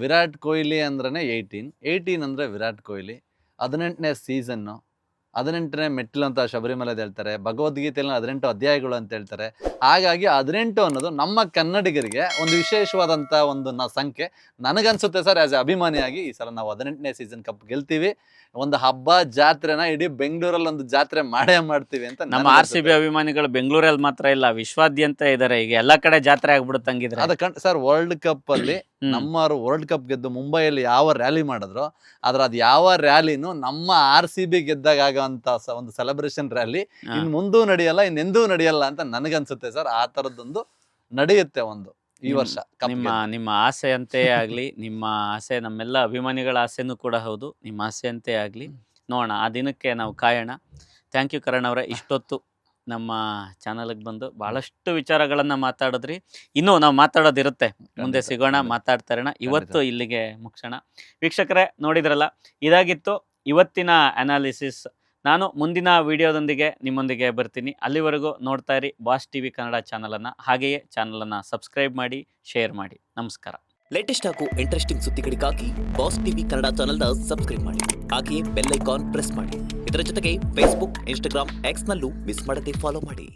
ವಿರಾಟ್ ಕೊಹ್ಲಿ ಅಂದ್ರೇ 18 ಅಂದ್ರೆ ವಿರಾಟ್ ಕೊಹ್ಲಿ, 18ನೇ ಸೀಸನ್ನು, 18ನೇ ಮೆಟ್ಟಿಲು ಅಂತ ಶಬರಿಮಲೆದು ಹೇಳ್ತಾರೆ, ಭಗವದ್ಗೀತೆಯಲ್ಲಿ 18 ಅಧ್ಯಾಯಗಳು ಅಂತ ಹೇಳ್ತಾರೆ. ಹಾಗಾಗಿ 18 ಅನ್ನೋದು ನಮ್ಮ ಕನ್ನಡಿಗರಿಗೆ ಒಂದು ವಿಶೇಷವಾದಂಥ ಒಂದು ಸಂಖ್ಯೆ. ನನಗನ್ಸುತ್ತೆ ಸರ್, ಆಸ್ ಎ ಅಭಿಮಾನಿಯಾಗಿ ಈ ಸಲ ನಾವು 18ನೇ ಸೀಸನ್ ಕಪ್ ಗೆಲ್ತೀವಿ. ಒಂದು ಹಬ್ಬ ಜಾತ್ರೆನ ಇಡೀ ಬೆಂಗಳೂರಲ್ಲಿ ಒಂದು ಜಾತ್ರೆ ಮಾಡೇ ಮಾಡ್ತೀವಿ ಅಂತ. ನಮ್ಮ RCB ಅಭಿಮಾನಿಗಳು ಬೆಂಗಳೂರಲ್ಲಿ ಮಾತ್ರ ಇಲ್ಲ, ವಿಶ್ವಾದ್ಯಂತ ಇದಾರೆ. ಈಗ ಎಲ್ಲಾ ಕಡೆ ಜಾತ್ರೆ ಆಗ್ಬಿಡುತ್ತಂಗಿದ್ರೆ ಅದ ಸರ್, ವರ್ಲ್ಡ್ ಕಪ್ ಅಲ್ಲಿ ನಮ್ಮವರು ವರ್ಲ್ಡ್ ಕಪ್ ಗೆದ್ದು ಮುಂಬೈಯಲ್ಲಿ ಯಾವ ರ್ಯಾಲಿ ಮಾಡಿದ್ರು, ಅದು ಯಾವ ರ್ಯಾಲಿನೂ ನಮ್ಮ RCB ಗೆದ್ದಾಗ ಆಗೋಂಥ ಒಂದು ಸೆಲೆಬ್ರೇಷನ್ ರ್ಯಾಲಿ ಇನ್ ಮುಂದೂ ನಡೆಯಲ್ಲ, ಇನ್ನೆಂದೂ ನಡೆಯಲ್ಲ ಅಂತ ನನಗನ್ಸುತ್ತೆ ಸರ್. ಆ ತರದೊಂದು ನಡೆಯುತ್ತೆ ಒಂದು ಈ ವರ್ಷ. ನಿಮ್ಮ ಆಸೆಯಂತೆ ಆಗ್ಲಿ, ನಿಮ್ಮ ಆಸೆ ನಮ್ಮೆಲ್ಲ ಅಭಿಮಾನಿಗಳ ಆಸೆನೂ ಕೂಡ ಹೌದು. ನಿಮ್ಮ ಆಸೆಯಂತೆ ಆಗ್ಲಿ, ನೋಡೋಣ, ಆ ದಿನಕ್ಕೆ ನಾವು ಕಾಯೋಣ. ಥ್ಯಾಂಕ್ ಯು ಕರಣ್ ಅವರೇ, ಇಷ್ಟೊತ್ತು ನಮ್ಮ ಚಾನಲ್ಗೆ ಬಂದು ಬಹಳಷ್ಟು ವಿಚಾರಗಳನ್ನ ಮಾತಾಡಿದ್ರಿ. ಇನ್ನೂ ನಾವು ಮಾತಾಡೋದಿರುತ್ತೆ, ಮುಂದೆ ಸಿಗೋಣ, ಮಾತಾಡ್ತಾ ಇರೋಣ. ಇವತ್ತು ಇಲ್ಲಿಗೆ ಮುಗಿಸೋಣ. ವೀಕ್ಷಕರೇ, ನೋಡಿದ್ರಲ್ಲ, ಇದಾಗಿತ್ತು ಇವತ್ತಿನ ಅನಾಲಿಸಿಸ್. ನಾನು ಮುಂದಿನ ವಿಡಿಯೋದೊಂದಿಗೆ ನಿಮ್ಮೊಂದಿಗೆ ಬರ್ತೀನಿ. ಅಲ್ಲಿವರೆಗೂ ನೋಡ್ತಾ ಇರಿ ಬಾಸ್ TV ಕನ್ನಡ ಚಾನಲನ್ನು. ಹಾಗೆಯೇ ಚಾನಲನ್ನು ಸಬ್ಸ್ಕ್ರೈಬ್ ಮಾಡಿ, ಶೇರ್ ಮಾಡಿ. ನಮಸ್ಕಾರ. ಲೇಟೆಸ್ಟ್ ಹಾಗೂ ಇಂಟ್ರೆಸ್ಟಿಂಗ್ ಸುದ್ದಿಗಳಿಗಾಗಿ ಬಾಸ್ TV ಕನ್ನಡ ಚಾನಲ್ನ ಸಬ್ಸ್ಕ್ರೈಬ್ ಮಾಡಿ. ಹಾಗೆಯೇ ಬೆಲ್ ಐಕಾನ್ ಪ್ರೆಸ್ ಮಾಡಿ. ಇದರ ಜೊತೆಗೆ ಫೇಸ್ಬುಕ್, ಇನ್ಸ್ಟಾಗ್ರಾಮ್, X ನಲ್ಲೂ ಮಿಸ್ ಮಾಡದೆ ಫಾಲೋ ಮಾಡಿ.